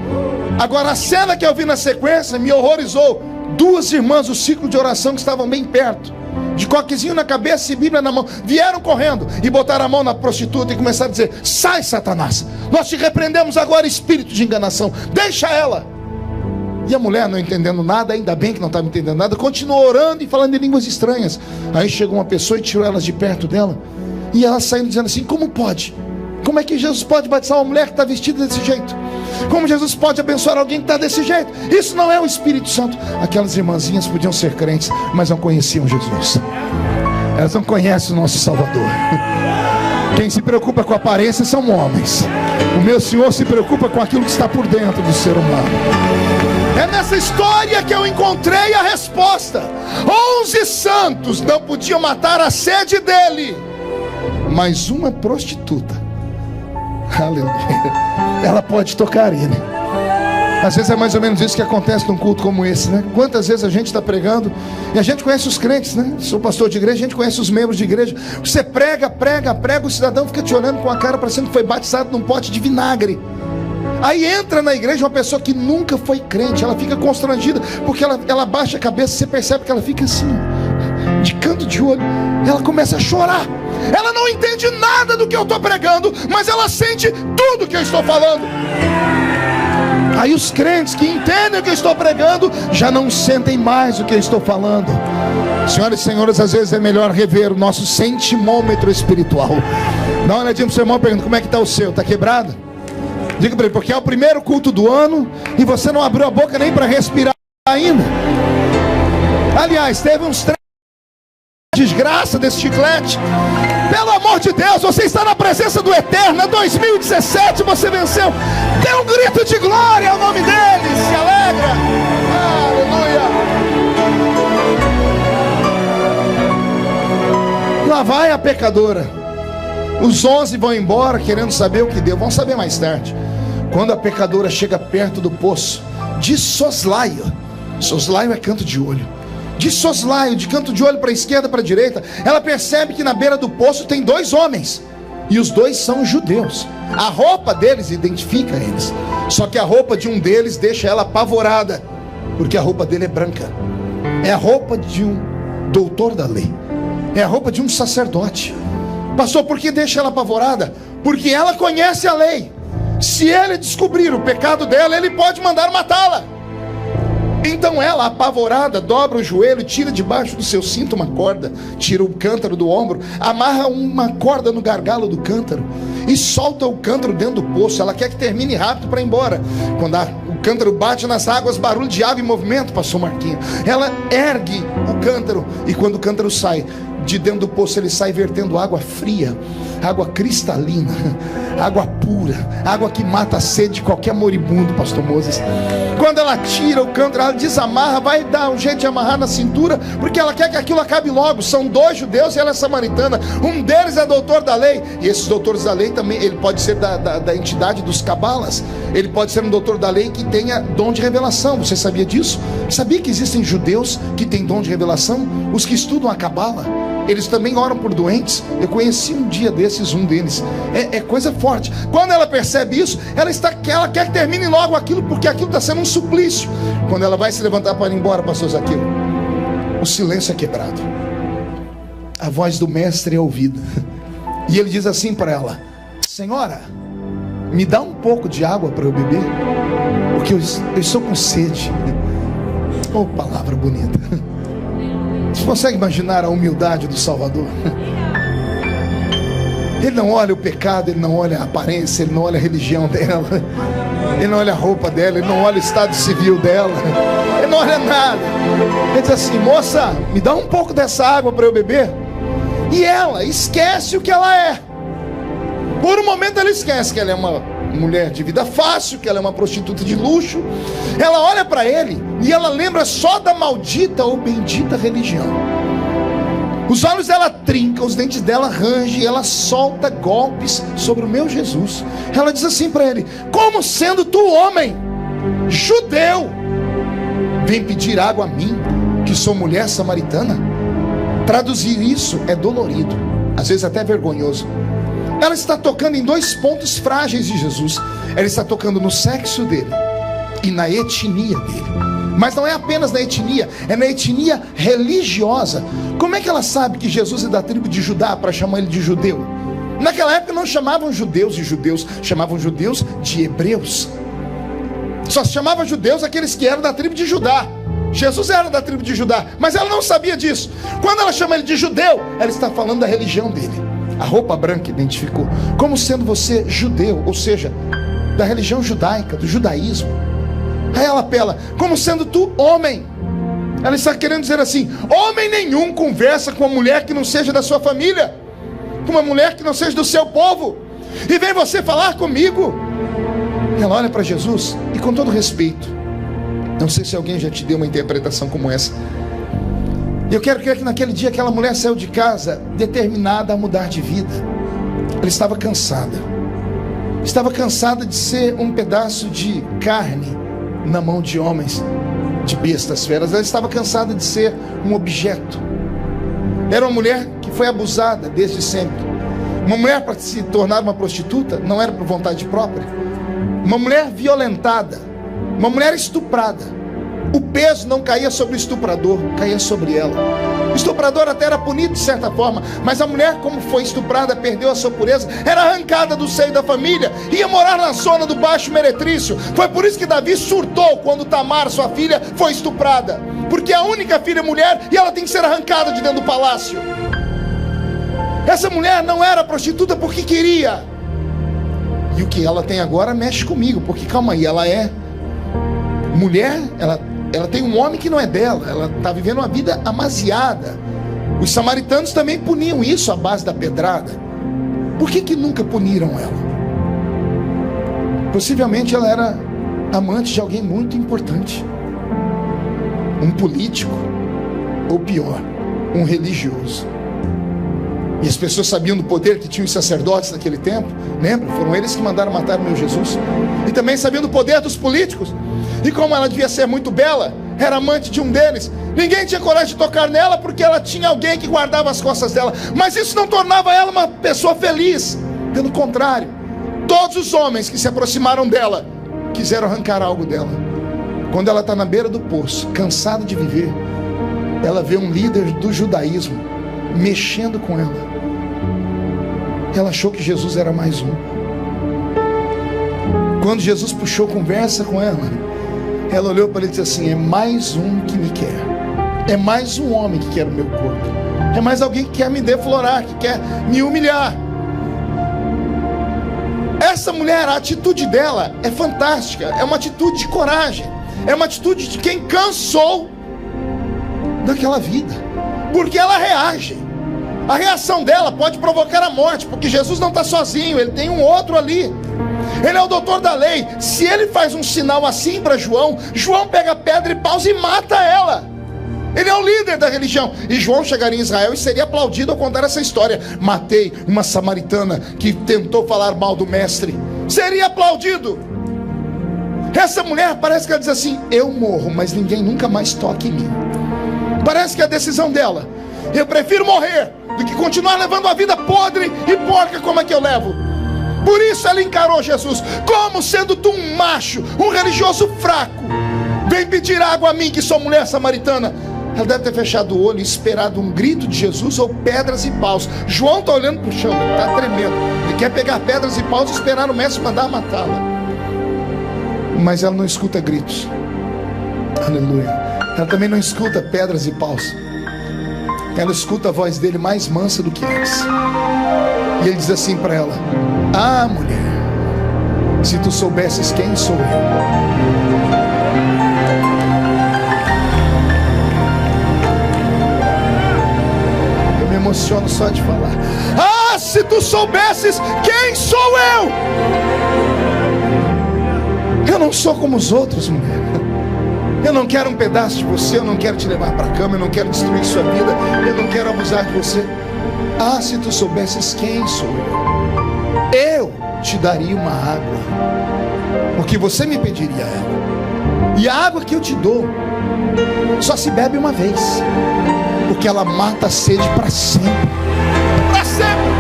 Agora a cena que eu vi na sequência me horrorizou. 2 irmãs do ciclo de oração que estavam bem perto, de coquezinho na cabeça e Bíblia na mão, vieram correndo e botaram a mão na prostituta e começaram a dizer: sai, Satanás, nós te repreendemos agora, espírito de enganação, deixa ela. E a mulher, não entendendo nada, ainda bem que não estava entendendo nada, continuou orando e falando em línguas estranhas. Aí chegou uma pessoa e tirou elas de perto dela, e ela saindo dizendo assim: como pode? Como é que Jesus pode batizar uma mulher que está vestida desse jeito? Como Jesus pode abençoar alguém que está desse jeito? Isso não é o Espírito Santo. Aquelas irmãzinhas podiam ser crentes, mas não conheciam Jesus. Elas não conhecem o nosso Salvador. Quem se preocupa com a aparência são homens. O meu Senhor se preocupa com aquilo que está por dentro do ser humano. É nessa história que eu encontrei a resposta. 11 santos não podiam matar a sede dele, mas uma prostituta, aleluia, ela pode tocar ele. Às vezes é mais ou menos isso que acontece num culto como esse, né? Quantas vezes a gente está pregando e a gente conhece os crentes, né? Sou pastor de igreja, a gente conhece os membros de igreja. Você prega, o cidadão fica te olhando com a cara parecendo que foi batizado num pote de vinagre. Aí entra na igreja uma pessoa que nunca foi crente, ela fica constrangida, porque ela baixa a cabeça, você percebe que ela fica assim, de canto de olho, ela começa a chorar. Ela não entende nada do que eu estou pregando, mas ela sente tudo que eu estou falando. Aí os crentes que entendem o que eu estou pregando já não sentem mais o que eu estou falando. Senhoras e senhores, às vezes é melhor rever o nosso sentimômetro espiritual. Dá uma olhadinha pro seu irmão e pergunta: como é que está o seu? Está quebrado? Diga para ele: porque é o primeiro culto do ano e você não abriu a boca nem para respirar ainda. Aliás, teve uns 3 desgraça desse chiclete. Pelo amor de Deus, você está na presença do Eterno. 2017 você venceu. Dê um grito de glória ao nome dele. Se alegra. Aleluia. Lá vai a pecadora. Os 11 vão embora querendo saber o que deu. Vão saber mais tarde. Quando a pecadora chega perto do poço, de soslaio. Soslaio é canto de olho. De soslaio, de canto de olho para a esquerda, para a direita, ela percebe que na beira do poço tem 2 homens. E os 2 são judeus. A roupa deles identifica eles. Só que a roupa de um deles deixa ela apavorada, porque a roupa dele é branca. É a roupa de um doutor da lei. É a roupa de um sacerdote. Pastor, por que deixa ela apavorada? Porque ela conhece a lei. Se ele descobrir o pecado dela, ele pode mandar matá-la. Então ela, apavorada, dobra o joelho, tira debaixo do seu cinto uma corda, tira o cântaro do ombro, amarra uma corda no gargalo do cântaro e solta o cântaro dentro do poço. Ela quer que termine rápido para ir embora. Quando o cântaro bate nas águas, barulho de água e movimento, pastor Marquinhos. Ela ergue o cântaro e quando o cântaro sai de dentro do poço, ele sai vertendo água fria. água cristalina, água pura, água que mata a sede de qualquer moribundo, pastor Moses. Quando ela tira o cântaro, ela desamarra, vai dar um jeito de amarrar na cintura, porque ela quer que aquilo acabe logo. São 2 judeus e ela é samaritana. Um deles é doutor da lei, e esses doutores da lei também, ele pode ser da entidade dos cabalas, ele pode ser um doutor da lei que tenha dom de revelação. Você sabia disso? Sabia que existem judeus que têm dom de revelação? Os que estudam a cabala, eles também oram por doentes. Eu conheci um dia desses, um deles. É coisa forte. Quando ela percebe isso, ela quer que termine logo aquilo, porque aquilo está sendo um suplício. Quando ela vai se levantar para ir embora, pastor Zaqueu, o silêncio é quebrado, a voz do mestre é ouvida, e ele diz assim para ela: senhora, me dá um pouco de água para eu beber, porque eu estou com sede. Oh, palavra bonita. Você consegue imaginar a humildade do Salvador? Ele não olha o pecado, ele não olha a aparência, ele não olha a religião dela, ele não olha a roupa dela, ele não olha o estado civil dela, ele não olha nada. Ele diz assim: moça, me dá um pouco dessa água para eu beber. E ela esquece o que ela é. Por um momento ela esquece que ela é uma mulher de vida fácil, que ela é uma prostituta de luxo. Ela olha para ele e ela lembra só da maldita ou bendita religião. Os olhos dela trincam, os dentes dela rangem, ela solta golpes sobre o meu Jesus. Ela diz assim para ele: como sendo tu homem, judeu, vem pedir água a mim, que sou mulher samaritana? Traduzir isso é dolorido, às vezes até vergonhoso. Ela está tocando em 2 pontos frágeis de Jesus. Ela está tocando no sexo dele e na etnia dele. Mas não é apenas na etnia, é na etnia religiosa. Como é que ela sabe que Jesus é da tribo de Judá para chamar ele de judeu? Naquela época não chamavam judeus de judeus, chamavam judeus de hebreus. Só se chamava judeus aqueles que eram da tribo de Judá. Jesus era da tribo de Judá, mas ela não sabia disso. Quando ela chama ele de judeu, ela está falando da religião dele. A roupa branca identificou como sendo você judeu, ou seja, da religião judaica, do judaísmo. Aí ela apela: como sendo tu homem. Ela está querendo dizer assim: homem nenhum conversa com uma mulher que não seja da sua família, com uma mulher que não seja do seu povo, e vem você falar comigo. Ela olha para Jesus e, com todo respeito, não sei se alguém já te deu uma interpretação como essa, eu quero crer que naquele dia aquela mulher saiu de casa determinada a mudar de vida. Ela estava cansada de ser um pedaço de carne na mão de homens, de bestas feras. Ela estava cansada de ser um objeto. Era uma mulher que foi abusada desde sempre. Uma mulher, para se tornar uma prostituta, não era por vontade própria. Uma mulher violentada, uma mulher estuprada. O peso não caía sobre o estuprador, caía sobre ela. O estuprador até era punido de certa forma, mas a mulher, como foi estuprada, perdeu a sua pureza, era arrancada do seio da família, ia morar na zona do Baixo Meretrício. Foi por isso que Davi surtou quando Tamar, sua filha, foi estuprada, porque é a única filha mulher e ela tem que ser arrancada de dentro do palácio. Essa mulher não era prostituta porque queria, e o que ela tem agora mexe comigo, porque calma aí, ela é mulher, ela tem um homem que não é dela, ela está vivendo uma vida amaziada. Os samaritanos também puniam isso à base da pedrada. Por que nunca puniram ela? Possivelmente ela era amante de alguém muito importante, um político, ou pior, um religioso. E as pessoas sabiam do poder que tinham os sacerdotes naquele tempo. Lembra? Foram eles que mandaram matar o meu Jesus. E também sabiam do poder dos políticos. E como ela devia ser muito bela, era amante de um deles, ninguém tinha coragem de tocar nela, porque ela tinha alguém que guardava as costas dela. Mas isso não tornava ela uma pessoa feliz. Pelo contrário, todos os homens que se aproximaram dela quiseram arrancar algo dela. Quando ela está na beira do poço, cansada de viver, ela vê um líder do judaísmo mexendo com ela. Ela achou que Jesus era mais um. Quando Jesus puxou conversa com ela, ela olhou para ele e disse assim: é mais um que me quer, é mais um homem que quer o meu corpo, é mais alguém que quer me deflorar, que quer me humilhar. Essa mulher, a atitude dela é fantástica, é uma atitude de coragem, é uma atitude de quem cansou daquela vida, porque ela reage. A reação dela pode provocar a morte, porque Jesus não está sozinho, ele tem um outro ali. Ele é o doutor da lei. Se ele faz um sinal assim para João, João pega pedra e paus e mata ela. Ele é o líder da religião. E João chegaria em Israel e seria aplaudido ao contar essa história. Matei uma samaritana que tentou falar mal do mestre. Seria aplaudido. Essa mulher parece que ela diz assim: eu morro, mas ninguém nunca mais toca em mim. Parece que é a decisão dela: eu prefiro morrer do que continuar levando a vida podre e porca como é que eu levo. Por isso ela encarou Jesus como sendo tu um macho, um religioso fraco. Vem pedir água a mim, que sou mulher samaritana. Ela deve ter fechado o olho e esperado um grito de Jesus ou pedras e paus. João está olhando para o chão, está tremendo. Ele quer pegar pedras e paus e esperar o mestre mandar matá-la. Mas ela não escuta gritos. Aleluia. Ela também não escuta pedras e paus. Ela escuta a voz dele mais mansa do que antes. E ele diz assim para ela: ah, mulher, se tu soubesses quem sou eu. Emociono só de falar. Ah, se tu soubesses quem sou eu. Eu não sou como os outros, mulher. Eu não quero um pedaço de você. Eu não quero te levar para a cama. Eu não quero destruir sua vida. Eu não quero abusar de você. Ah, se tu soubesses quem sou eu te daria uma água, porque você me pediria ela. E a água que eu te dou só se bebe uma vez, porque ela mata a sede para sempre. Para sempre.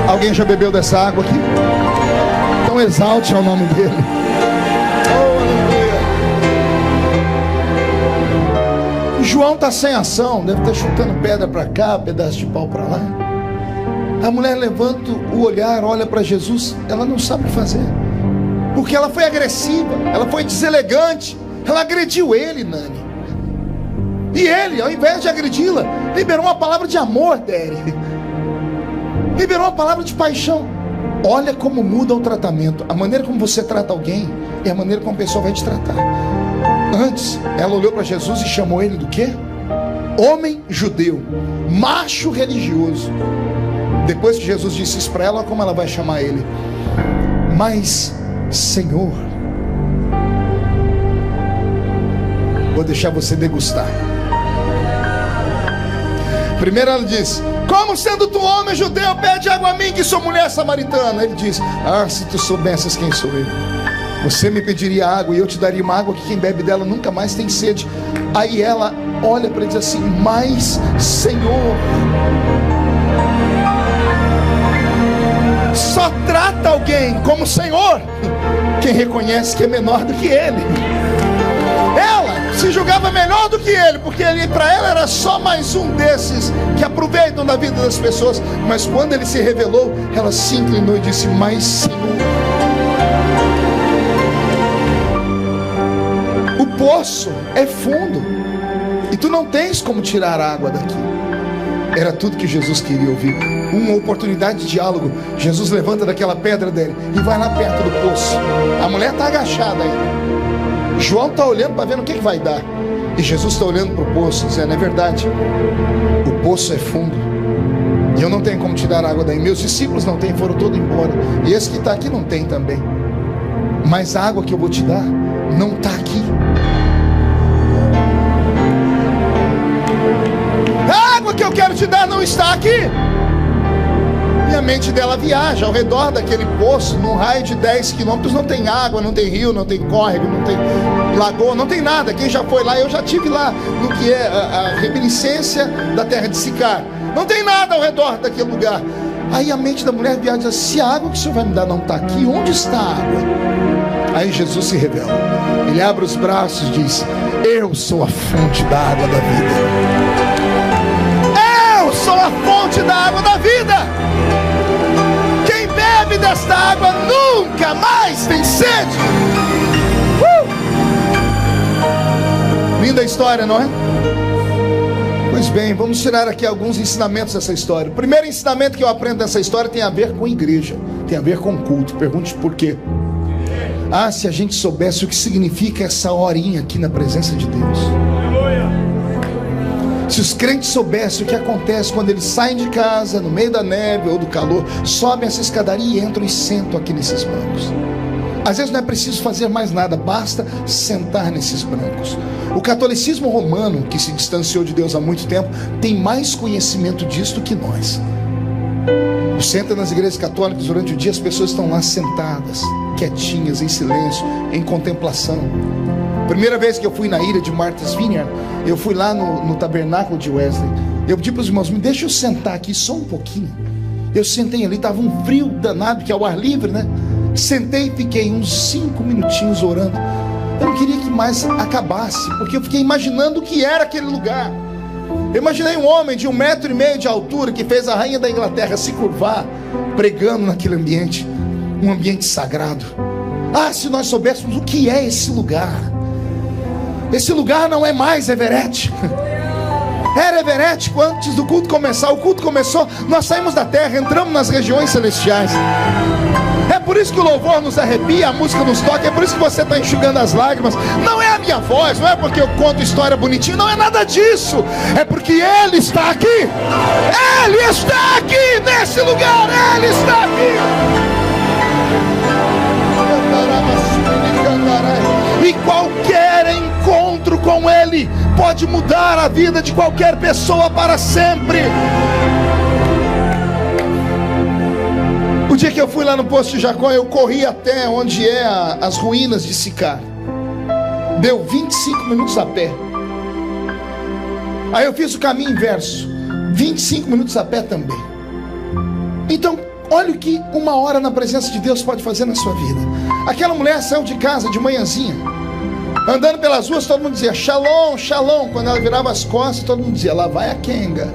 Alguém já bebeu dessa água aqui? Então exalte ao nome dele. Oh, aleluia. João está sem ação, deve estar chutando pedra para cá, pedaço de pau para lá. A mulher levanta o olhar, olha para Jesus, ela não sabe o que fazer, porque ela foi agressiva, ela foi deselegante, ela agrediu ele, Nani. E ele, ao invés de agredi-la, liberou uma palavra de amor dele, liberou uma palavra de paixão. Olha como muda o tratamento. A maneira como você trata alguém é a maneira como a pessoa vai te tratar. Antes, ela olhou para Jesus e chamou ele do quê? Homem judeu, macho religioso. Depois que Jesus disse isso para ela, olha como ela vai chamar ele: mas Senhor. Vou deixar você degustar. Primeiro ela diz: como sendo tu homem judeu, pede água a mim, que sou mulher samaritana. Ele diz: ah, se tu soubesses quem sou eu, você me pediria água e eu te daria uma água que quem bebe dela nunca mais tem sede. Aí ela olha para ele e diz assim: mas Senhor. Só trata alguém como Senhor quem reconhece que é menor do que ele. Ela se julgava melhor do que ele, porque ele, para ela, era só mais um desses que aproveitam da vida das pessoas. Mas quando ele se revelou, ela se inclinou e disse: mas Senhor. O poço é fundo e tu não tens como tirar a água daqui. Era tudo que Jesus queria ouvir. Uma oportunidade de diálogo. Jesus levanta daquela pedra dele e vai lá perto do poço. A mulher está agachada aí. João está olhando para ver no que vai dar. E Jesus está olhando para o poço, dizendo: é verdade, o poço é fundo e eu não tenho como te dar água daí. Meus discípulos não têm, foram todos embora. E esse que está aqui não tem também. Mas a água que eu vou te dar não está aqui. A água que eu quero te dar não está aqui. E a mente dela viaja ao redor daquele poço. Num raio de 10 quilômetros não tem água, não tem rio, não tem córrego, não tem lagoa, não tem nada. Quem já foi lá, eu já estive lá, no que é a reminiscência da terra de Sicar. Não tem nada ao redor daquele lugar. Aí a mente da mulher viaja e diz: se a água que o Senhor vai me dar não está aqui, onde está a água? Aí Jesus se revela. Ele abre os braços e diz: eu sou a fonte da água da vida. Eu sou a fonte da água da vida. Quem bebe desta água nunca mais tem sede. Linda história, não é? Pois bem, vamos tirar aqui alguns ensinamentos dessa história. O primeiro ensinamento que eu aprendo dessa história tem a ver com igreja, tem a ver com culto. Pergunte por quê. Ah, se a gente soubesse o que significa essa horinha aqui na presença de Deus. Se os crentes soubessem o que acontece quando eles saem de casa, no meio da neve ou do calor, sobem essa escadaria e entram e sentam aqui nesses bancos. Às vezes não é preciso fazer mais nada, basta sentar nesses bancos. O catolicismo romano, que se distanciou de Deus há muito tempo, tem mais conhecimento disso do que nós. Senta nas igrejas católicas, durante o dia as pessoas estão lá sentadas, quietinhas, em silêncio, em contemplação. Primeira vez que eu fui na ilha de Martha's Vineyard, eu fui lá no tabernáculo de Wesley. Eu pedi para os irmãos, me deixa eu sentar aqui só um pouquinho. Eu sentei ali, estava um frio danado, que é o ar livre, né? Sentei e fiquei uns 5 minutinhos orando. Eu não queria que mais acabasse, porque eu fiquei imaginando o que era aquele lugar. Eu imaginei um homem de 1,5 metro de altura, que fez a rainha da Inglaterra se curvar, pregando naquele ambiente, um ambiente sagrado. Ah, se nós soubéssemos o que é esse lugar. Esse lugar não é mais Everett. Era Everett antes do culto começar. O culto começou, nós saímos da terra, entramos nas regiões celestiais. É por isso que o louvor nos arrepia, a música nos toca. É por isso que você está enxugando as lágrimas. Não é a minha voz, não é porque eu conto história bonitinha, não é nada disso. É porque Ele está aqui. Ele está aqui nesse lugar. Ele está aqui. E qualquer encontro com Ele pode mudar a vida de qualquer pessoa para sempre. O dia que eu fui lá no poço de Jacó, eu corri até onde é as ruínas de Sicar. Deu 25 minutos a pé. Aí eu fiz o caminho inverso, 25 minutos a pé também. Então, olha o que 1 hora na presença de Deus pode fazer na sua vida. Aquela mulher saiu de casa de manhãzinha, andando pelas ruas, todo mundo dizia Shalom, Shalom. Quando ela virava as costas, todo mundo dizia, lá vai a Kenga,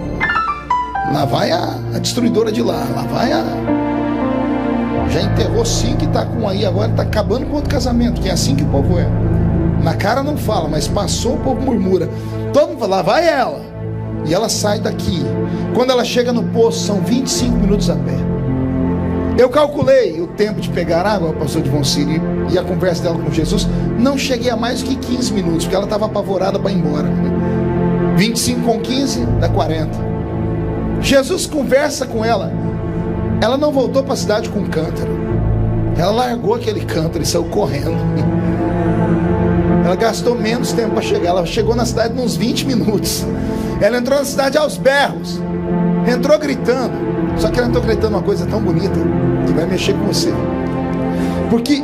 lá vai a destruidora de lá vai a... Já enterrou 5 e está com aí, agora está acabando com outro casamento, que é assim que o povo é. Na cara não fala, mas passou, o povo murmura. Todo mundo fala, lá vai ela. E ela sai daqui. Quando ela chega no poço, são 25 minutos a pé. Eu calculei o tempo de pegar água, pastor Divon Círio, e a conversa dela com Jesus. Não cheguei a mais do que 15 minutos, porque ela estava apavorada para ir embora. 25 com 15 dá 40. Jesus conversa com ela. Ela não voltou para a cidade com um cântaro. Ela largou aquele cântaro e saiu correndo. Ela gastou menos tempo para chegar. Ela chegou na cidade nos 20 minutos. Ela entrou na cidade aos berros. Entrou gritando. Só que ela entrou gritando uma coisa tão bonita que vai mexer com você. Porque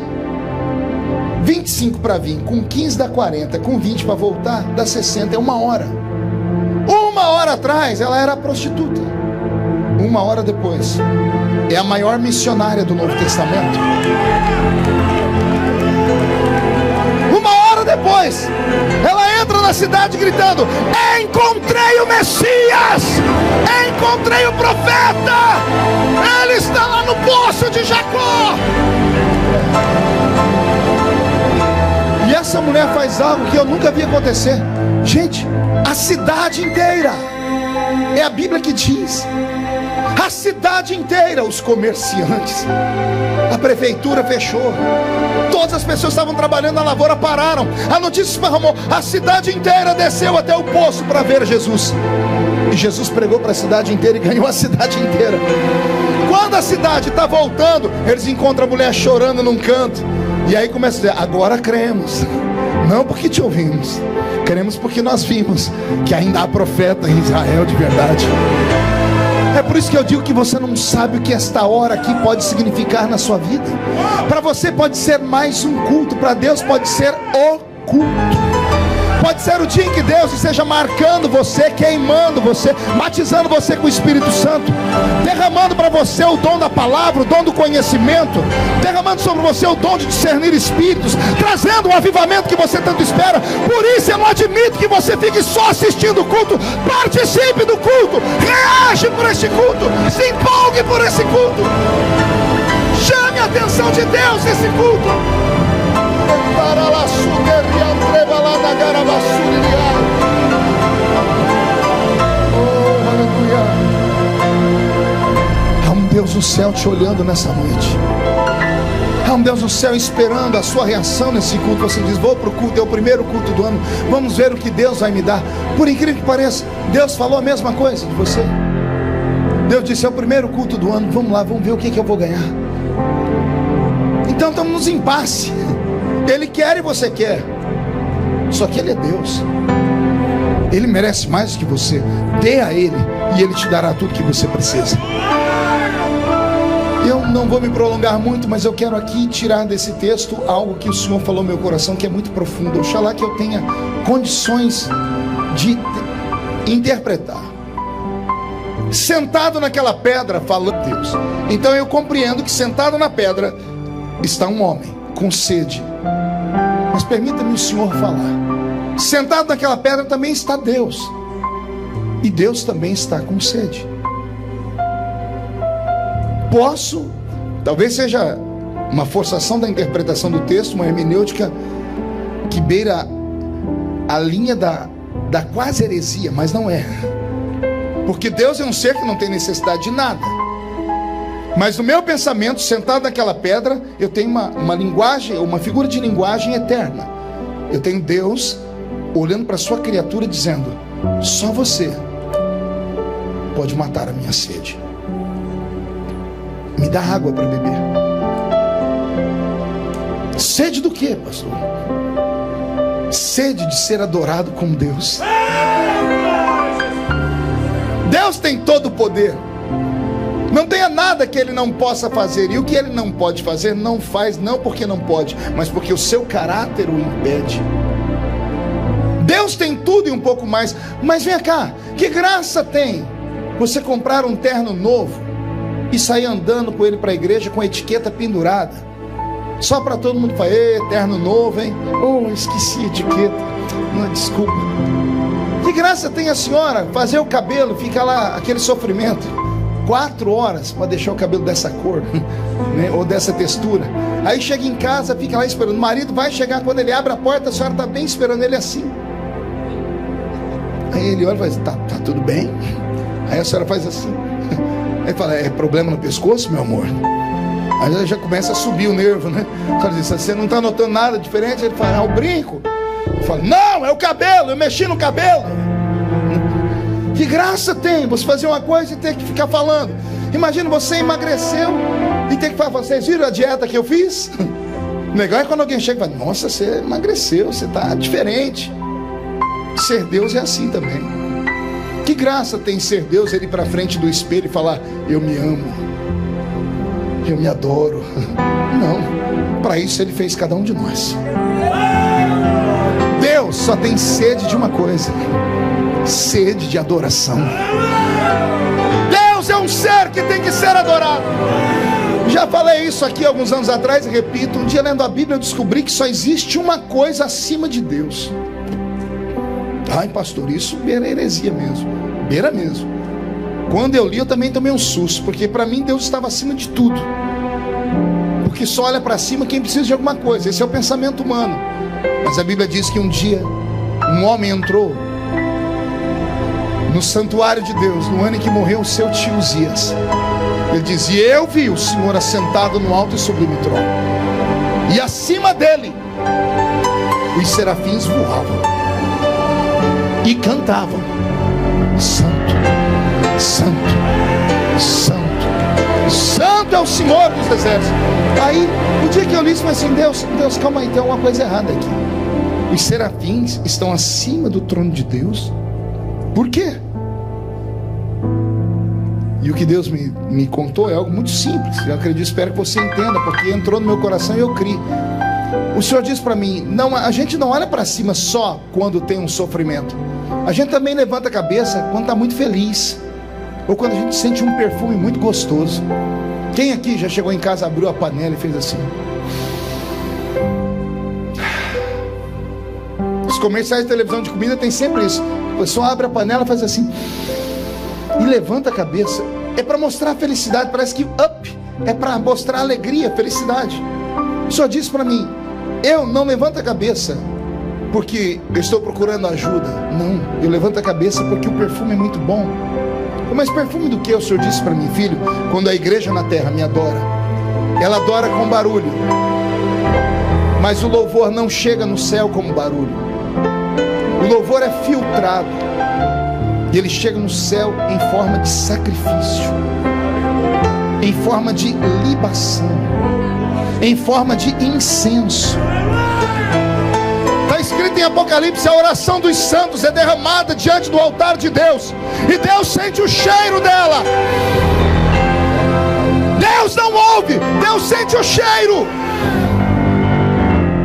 25 para vir, com 15 dá 40, com 20 para voltar dá 60, é 1 hora. 1 hora atrás ela era prostituta. 1 hora depois é a maior missionária do Novo Testamento. 1 hora depois ela entra na cidade gritando, encontrei o Messias, encontrei o profeta, ele está lá no poço de Jacó. E essa mulher faz algo que eu nunca vi acontecer. Gente, a cidade inteira, é a Bíblia que diz, a cidade inteira, os comerciantes, a prefeitura fechou, todas as pessoas que estavam trabalhando na lavoura pararam, a notícia se esparramou, a cidade inteira desceu até o poço para ver Jesus. E Jesus pregou para a cidade inteira e ganhou a cidade inteira. Quando a cidade está voltando, eles encontram a mulher chorando num canto. E aí começa a dizer, agora cremos. Não porque te ouvimos, cremos porque nós vimos que ainda há profeta em Israel de verdade. É por isso que eu digo que você não sabe o que esta hora aqui pode significar na sua vida. Para você pode ser mais um culto, para Deus pode ser o culto. Pode ser o dia em que Deus esteja marcando você, queimando você, batizando você com o Espírito Santo, derramando para você o dom da palavra, o dom do conhecimento, derramando sobre você o dom de discernir espíritos, trazendo o avivamento que você tanto espera. Por isso eu não admito que você fique só assistindo o culto. Participe do culto, reage por esse culto, se empolgue por esse culto, chame a atenção de Deus nesse culto. Oh, aleluia. Há um Deus no céu te olhando nessa noite. Há um Deus no céu esperando a sua reação nesse culto. Você diz: vou para o culto, é o primeiro culto do ano, vamos ver o que Deus vai me dar. Por incrível que pareça, Deus falou a mesma coisa de você. Deus disse: é o primeiro culto do ano, vamos lá, vamos ver o que eu vou ganhar. Então estamos nos impasse. Ele quer e você quer. Só que Ele é Deus. Ele merece mais do que você. Dê a Ele e Ele te dará tudo que você precisa. Eu não vou me prolongar muito, mas eu quero aqui tirar desse texto algo que o Senhor falou no meu coração, que é muito profundo. Oxalá que eu tenha condições de interpretar. Sentado naquela pedra, falando Deus. Então eu compreendo que sentado na pedra está um homem com sede. Mas permita-me o Senhor falar. Sentado naquela pedra também está Deus. E Deus também está com sede. Posso, talvez seja uma forçação da interpretação do texto, uma hermenêutica que beira a linha da quase heresia, mas não é. Porque Deus é um ser que não tem necessidade de nada. Mas no meu pensamento, sentado naquela pedra, eu tenho uma linguagem, uma figura de linguagem eterna. Eu tenho Deus olhando para a sua criatura dizendo: só você pode matar a minha sede. Me dá água para beber. Sede do quê, pastor? Sede de ser adorado como Deus. Deus tem todo o poder. Não tenha nada que Ele não possa fazer. E o que Ele não pode fazer, não faz, não porque não pode, mas porque o seu caráter o impede. Deus tem tudo e um pouco mais. Mas vem cá, que graça tem você comprar um terno novo e sair andando com ele para a igreja com a etiqueta pendurada, só para todo mundo falar: terno novo, hein? Oh, esqueci a etiqueta. Não, desculpa. Que graça tem a senhora fazer o cabelo, fica lá aquele sofrimento, 4 horas para deixar o cabelo dessa cor, né? Ou dessa textura. Aí chega em casa, fica lá esperando. O marido vai chegar, quando ele abre a porta, a senhora está bem esperando ele assim. Aí ele olha e faz: tá tudo bem? Aí a senhora faz assim. Aí fala: é problema no pescoço, meu amor? Aí já começa a subir o nervo, né? Ela diz: você não está notando nada diferente? Ele fala: é o brinco. Ele fala: não, é o cabelo, eu mexi no cabelo. Que graça tem você fazer uma coisa e ter que ficar falando. Imagina, você emagreceu e ter que falar: vocês viram a dieta que eu fiz? O legal é quando alguém chega e fala: nossa, você emagreceu, você está diferente. Ser Deus é assim também. Que graça tem ser Deus, Ele ir para frente do espelho e falar: eu me amo, eu me adoro. Não, para isso Ele fez cada um de nós. Deus só tem sede de uma coisa: sede de adoração. Deus é um ser que tem que ser adorado. Já falei isso aqui alguns anos atrás e repito. Um dia lendo a Bíblia eu descobri que só existe uma coisa acima de Deus. Ai, pastor, isso beira heresia mesmo. Beira mesmo. Quando eu li, eu também tomei um susto, porque para mim Deus estava acima de tudo. Porque só olha para cima quem precisa de alguma coisa. Esse é o pensamento humano. Mas a Bíblia diz que um dia um homem entrou no santuário de Deus, no ano em que morreu o seu tio Uzias. Ele dizia: eu vi o Senhor assentado no alto e sublime trono, e acima dele os serafins voavam e cantavam: Santo, Santo, Santo, Santo é o Senhor dos exércitos. Aí, o dia que eu li isso, eu falei assim: Deus, calma aí, tem alguma coisa errada aqui. Os serafins estão acima do trono de Deus. Por quê? E o que Deus me contou é algo muito simples. Eu acredito, espero que você entenda, porque entrou no meu coração e eu criei. O Senhor diz para mim: não, a gente não olha para cima só quando tem um sofrimento. A gente também levanta a cabeça quando está muito feliz, ou quando a gente sente um perfume muito gostoso. Quem aqui já chegou em casa, abriu a panela e fez assim? Os comerciais de televisão de comida tem sempre isso. A pessoa abre a panela, faz assim e levanta a cabeça. É para mostrar a felicidade. Parece que é para mostrar a alegria, a felicidade. O Senhor disse para mim: eu não levanto a cabeça porque eu estou procurando ajuda. Não, eu levanto a cabeça porque o perfume é muito bom. Mas perfume do que? O Senhor disse para mim: filho, quando a igreja na terra me adora, ela adora com barulho, mas o louvor não chega no céu como barulho. O louvor é filtrado e ele chega no céu em forma de sacrifício, em forma de libação, em forma de incenso. Está escrito em Apocalipse: a oração dos santos é derramada diante do altar de Deus, e Deus sente o cheiro dela. Deus não ouve, Deus sente o cheiro.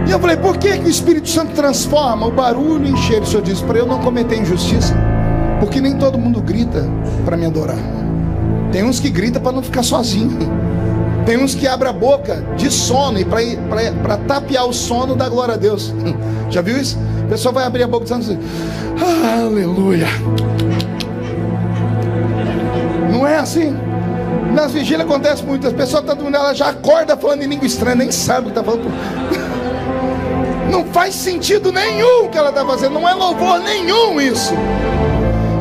E eu falei: por que o Espírito Santo transforma o barulho em cheiro? O Senhor disse: para eu não cometer injustiça, porque nem todo mundo grita para me adorar. Tem uns que gritam para não ficar sozinho, tem uns que abrem a boca de sono e para tapear o sono da glória a Deus. Já viu isso? A pessoa vai abrir a boca dizendo assim: aleluia. Não é assim? Nas vigílias acontece muito. As pessoas estão dormindo, ela já acorda falando em língua estranha, nem sabe o que está falando. Não faz sentido nenhum o que ela está fazendo, não é louvor nenhum isso.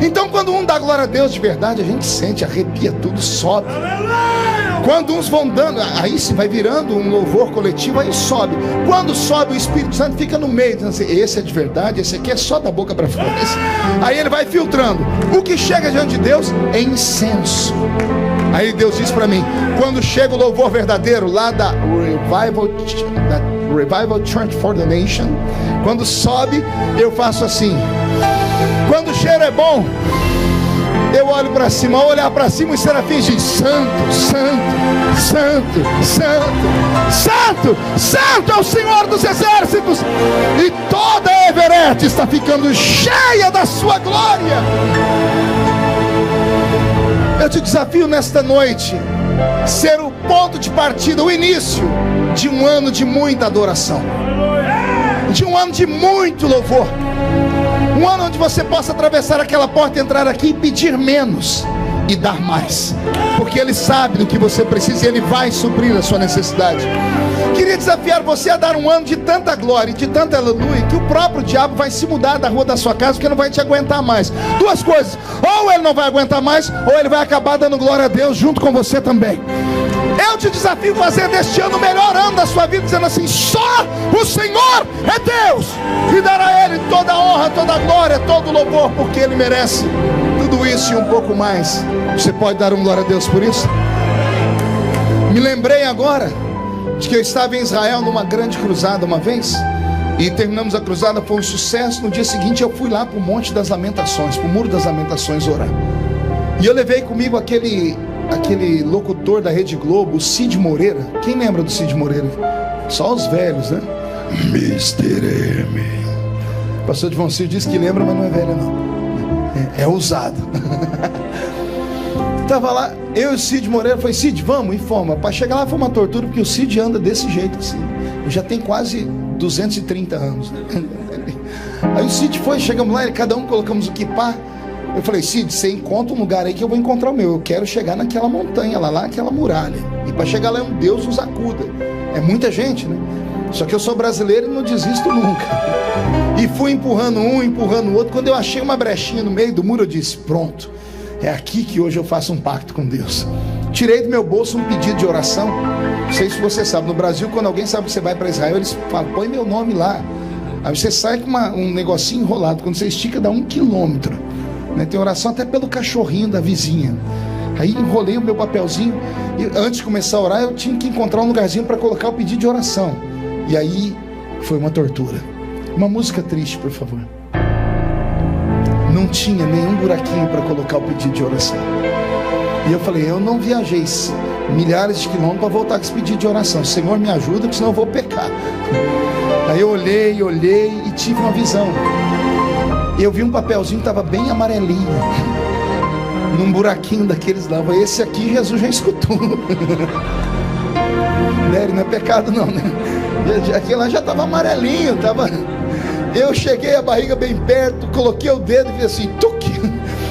Então quando um dá glória a Deus de verdade, a gente sente, arrepia tudo, sobe. Quando uns vão dando, aí se vai virando um louvor coletivo, aí sobe. Quando sobe, o Espírito Santo fica no meio, dizendo assim: esse é de verdade, esse aqui é só da boca para fora. Aí ele vai filtrando. O que chega diante de Deus é incenso. Aí Deus diz para mim: quando chega o louvor verdadeiro lá da Revival Church for the Nation, quando sobe, eu faço assim. Quando o cheiro é bom, eu olho para cima. Ao olhar para cima, os serafins dizem: santo, santo, santo, santo, santo, santo é o Senhor dos exércitos, e toda a Everett está ficando cheia da sua glória. Eu te desafio nesta noite ser o ponto de partida, o início de um ano de muita adoração, de um ano de muito louvor, um ano onde você possa atravessar aquela porta, entrar aqui e pedir menos e dar mais, porque Ele sabe do que você precisa e Ele vai suprir a sua necessidade. Queria desafiar você a dar um ano de tanta glória e de tanta aleluia, que o próprio diabo vai se mudar da rua da sua casa, porque não vai te aguentar mais. Duas coisas: ou ele não vai aguentar mais, ou ele vai acabar dando glória a Deus junto com você também. Eu te desafio a fazer deste ano o melhor ano da sua vida, dizendo assim: só o Senhor é Deus, e dar a Ele toda a honra, toda a glória, todo o louvor, porque Ele merece tudo isso e um pouco mais. Você pode dar um glória a Deus por isso? Me lembrei agora de que eu estava em Israel numa grande cruzada uma vez, e terminamos a cruzada, foi um sucesso. No dia seguinte eu fui lá para o Monte das Lamentações, para o Muro das Lamentações, orar. E eu levei comigo aquele locutor da Rede Globo, o Cid Moreira. Quem lembra do Cid Moreira? Só os velhos, né? Mr. M. O pastor Divon Cid disse que lembra, mas não é velho não, é ousado. Estava lá, eu e o Cid Moreira. Falei: Cid, vamos, informa. Para chegar lá foi uma tortura, porque o Cid anda desse jeito assim. Eu já tenho quase 230 anos. Aí o Cid foi, chegamos lá, cada um colocamos o quipá. Eu falei: Cid, você encontra um lugar aí que eu vou encontrar o meu. Eu quero chegar naquela montanha lá, aquela muralha. E para chegar lá, um Deus nos acuda. É muita gente, né? Só que eu sou brasileiro e não desisto nunca. E fui empurrando um, empurrando o outro. Quando eu achei uma brechinha no meio do muro, eu disse: pronto, é aqui que hoje eu faço um pacto com Deus. Tirei do meu bolso um pedido de oração. Não sei se você sabe, no Brasil, quando alguém sabe que você vai para Israel, eles falam: põe meu nome lá. Aí você sai com um negocinho enrolado. Quando você estica, dá 1 quilômetro. Tem oração até pelo cachorrinho da vizinha. Aí enrolei o meu papelzinho, e antes de começar a orar, eu tinha que encontrar um lugarzinho para colocar o pedido de oração. E aí foi uma tortura. Uma música triste, por favor. Não tinha nenhum buraquinho para colocar o pedido de oração. E eu falei: eu não viajei milhares de quilômetros para voltar com esse pedido de oração. Senhor, me ajuda, porque senão eu vou pecar. Aí eu olhei e tive uma visão. Eu vi um papelzinho que estava bem amarelinho, num buraquinho daqueles lá. Esse aqui Jesus já escutou. Não é pecado não, né? Aquele lá já estava amarelinho, tava... Eu cheguei, a barriga bem perto, coloquei o dedo e fiz assim, tuque,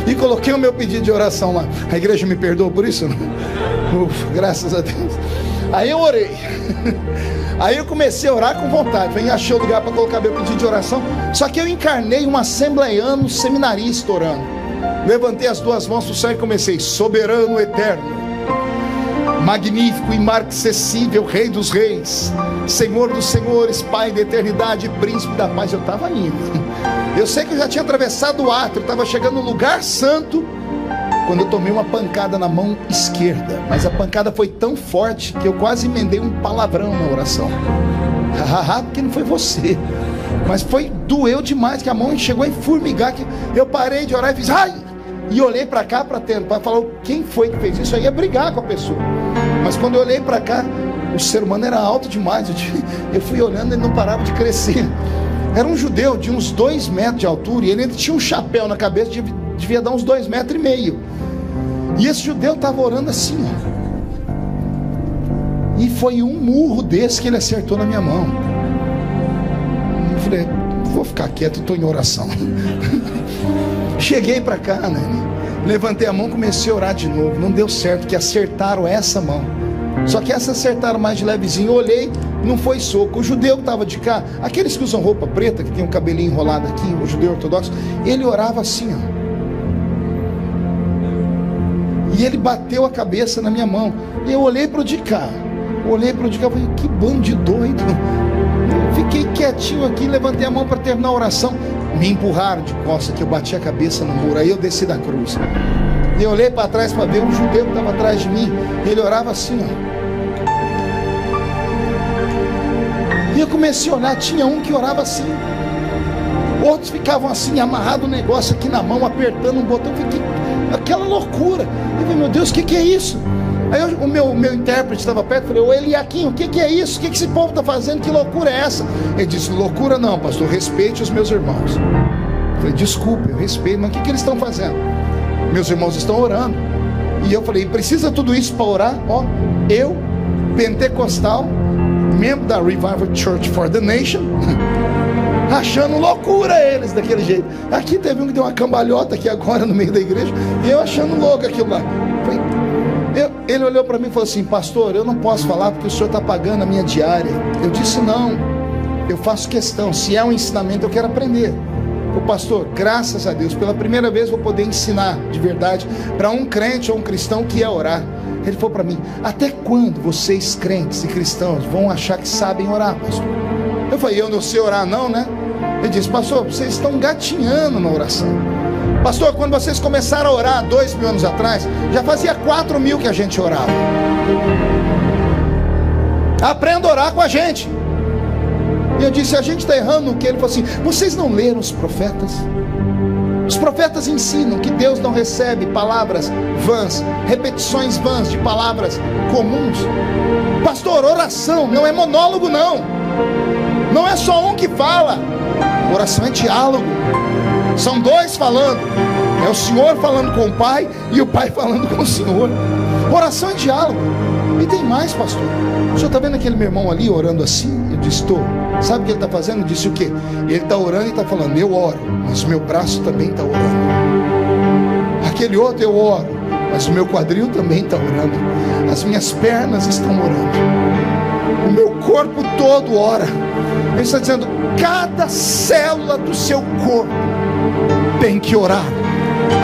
e coloquei o meu pedido de oração lá. A igreja me perdoa por isso? Ufa, graças a Deus. Aí eu orei. Aí eu comecei a orar com vontade. Vem, achei o lugar para colocar meu pedido de oração. Só que eu encarnei um assembleiano seminarista orando. Levantei as duas mãos para o céu e comecei: soberano eterno, magnífico, imarcessível, Rei dos reis, Senhor dos senhores, Pai da eternidade, Príncipe da paz. Eu estava indo. Eu sei que eu já tinha atravessado o átrio, estava chegando no lugar santo, quando eu tomei uma pancada na mão esquerda. Mas a pancada foi tão forte que eu quase emendei um palavrão na oração. Porque não foi você, mas doeu demais, que a mão chegou a enformigar, que eu parei de orar e fiz ai, e olhei para cá para falar quem foi que fez isso. Aí ia brigar com a pessoa, mas quando eu olhei para cá, o ser humano era alto demais. Eu fui olhando, ele não parava de crescer. Era um judeu de uns 2 metros de altura, e ele ainda tinha um chapéu na cabeça, devia dar uns 2,5 metros. E esse judeu estava orando assim, ó. E foi um murro desse que ele acertou na minha mão. Eu falei, vou ficar quieto, estou em oração. Cheguei para cá, né? Levantei a mão, comecei a orar de novo. Não deu certo, que acertaram essa mão. Só que essa acertaram mais de levezinho. Eu olhei, não foi soco. O judeu que estava de cá, aqueles que usam roupa preta, que tem um cabelinho enrolado aqui, o judeu ortodoxo, ele orava assim, ó. E ele bateu a cabeça na minha mão. E eu olhei para o de cá. E falei, que bando de doido. Eu fiquei quietinho aqui, levantei a mão para terminar a oração. Me empurraram de costas, que eu bati a cabeça no muro. Aí eu desci da cruz. E eu olhei para trás para ver um judeu que estava atrás de mim. Ele orava assim, ó. E eu comecei a olhar, tinha um que orava assim. Outros ficavam assim, amarrado o negócio aqui na mão, apertando um botão. Eu fiquei, aquela loucura. Eu falei, meu Deus, o que é isso? Aí o meu intérprete estava perto, falei, ô Eliaquim, o que é isso? O que esse povo está fazendo? Que loucura é essa? Ele disse, loucura não, pastor, respeite os meus irmãos. Eu falei, desculpe, eu respeito, mas o que eles estão fazendo? Meus irmãos estão orando. E eu falei, precisa tudo isso para orar? Ó, eu, pentecostal, membro da Revival Church for the Nation, achando loucura eles daquele jeito. Aqui teve um que deu uma cambalhota aqui agora no meio da igreja, e eu achando louco aquilo lá. Ele olhou para mim e falou assim, pastor, eu não posso falar porque o senhor está pagando a minha diária. Eu disse, não, eu faço questão, se é um ensinamento eu quero aprender. O pastor, graças a Deus, pela primeira vez vou poder ensinar de verdade para um crente ou um cristão que é orar. Ele falou para mim, até quando vocês crentes e cristãos vão achar que sabem orar, pastor? Eu falei, eu não sei orar não, né? Ele disse, pastor, vocês estão gatinhando na oração. Pastor, quando vocês começaram a orar 2.000 anos atrás, já fazia 4.000 que a gente orava. Aprenda a orar com a gente. E eu disse, a gente está errando no que? Ele falou assim, vocês não leram os profetas? Os profetas ensinam que Deus não recebe palavras vãs, repetições vãs de palavras comuns. Pastor, oração não é monólogo não. Não é só um que fala. Oração é diálogo. São dois falando. É o Senhor falando com o Pai e o Pai falando com o Senhor. Oração é diálogo. E tem mais, pastor. O senhor está vendo aquele meu irmão ali orando assim? Eu disse, estou. Sabe o que ele está fazendo? Eu disse o quê? Ele está orando e está falando, eu oro, mas o meu braço também está orando. Aquele outro eu oro, mas o meu quadril também está orando. As minhas pernas estão orando. O meu corpo todo ora. Ele está dizendo, cada célula do seu corpo tem que orar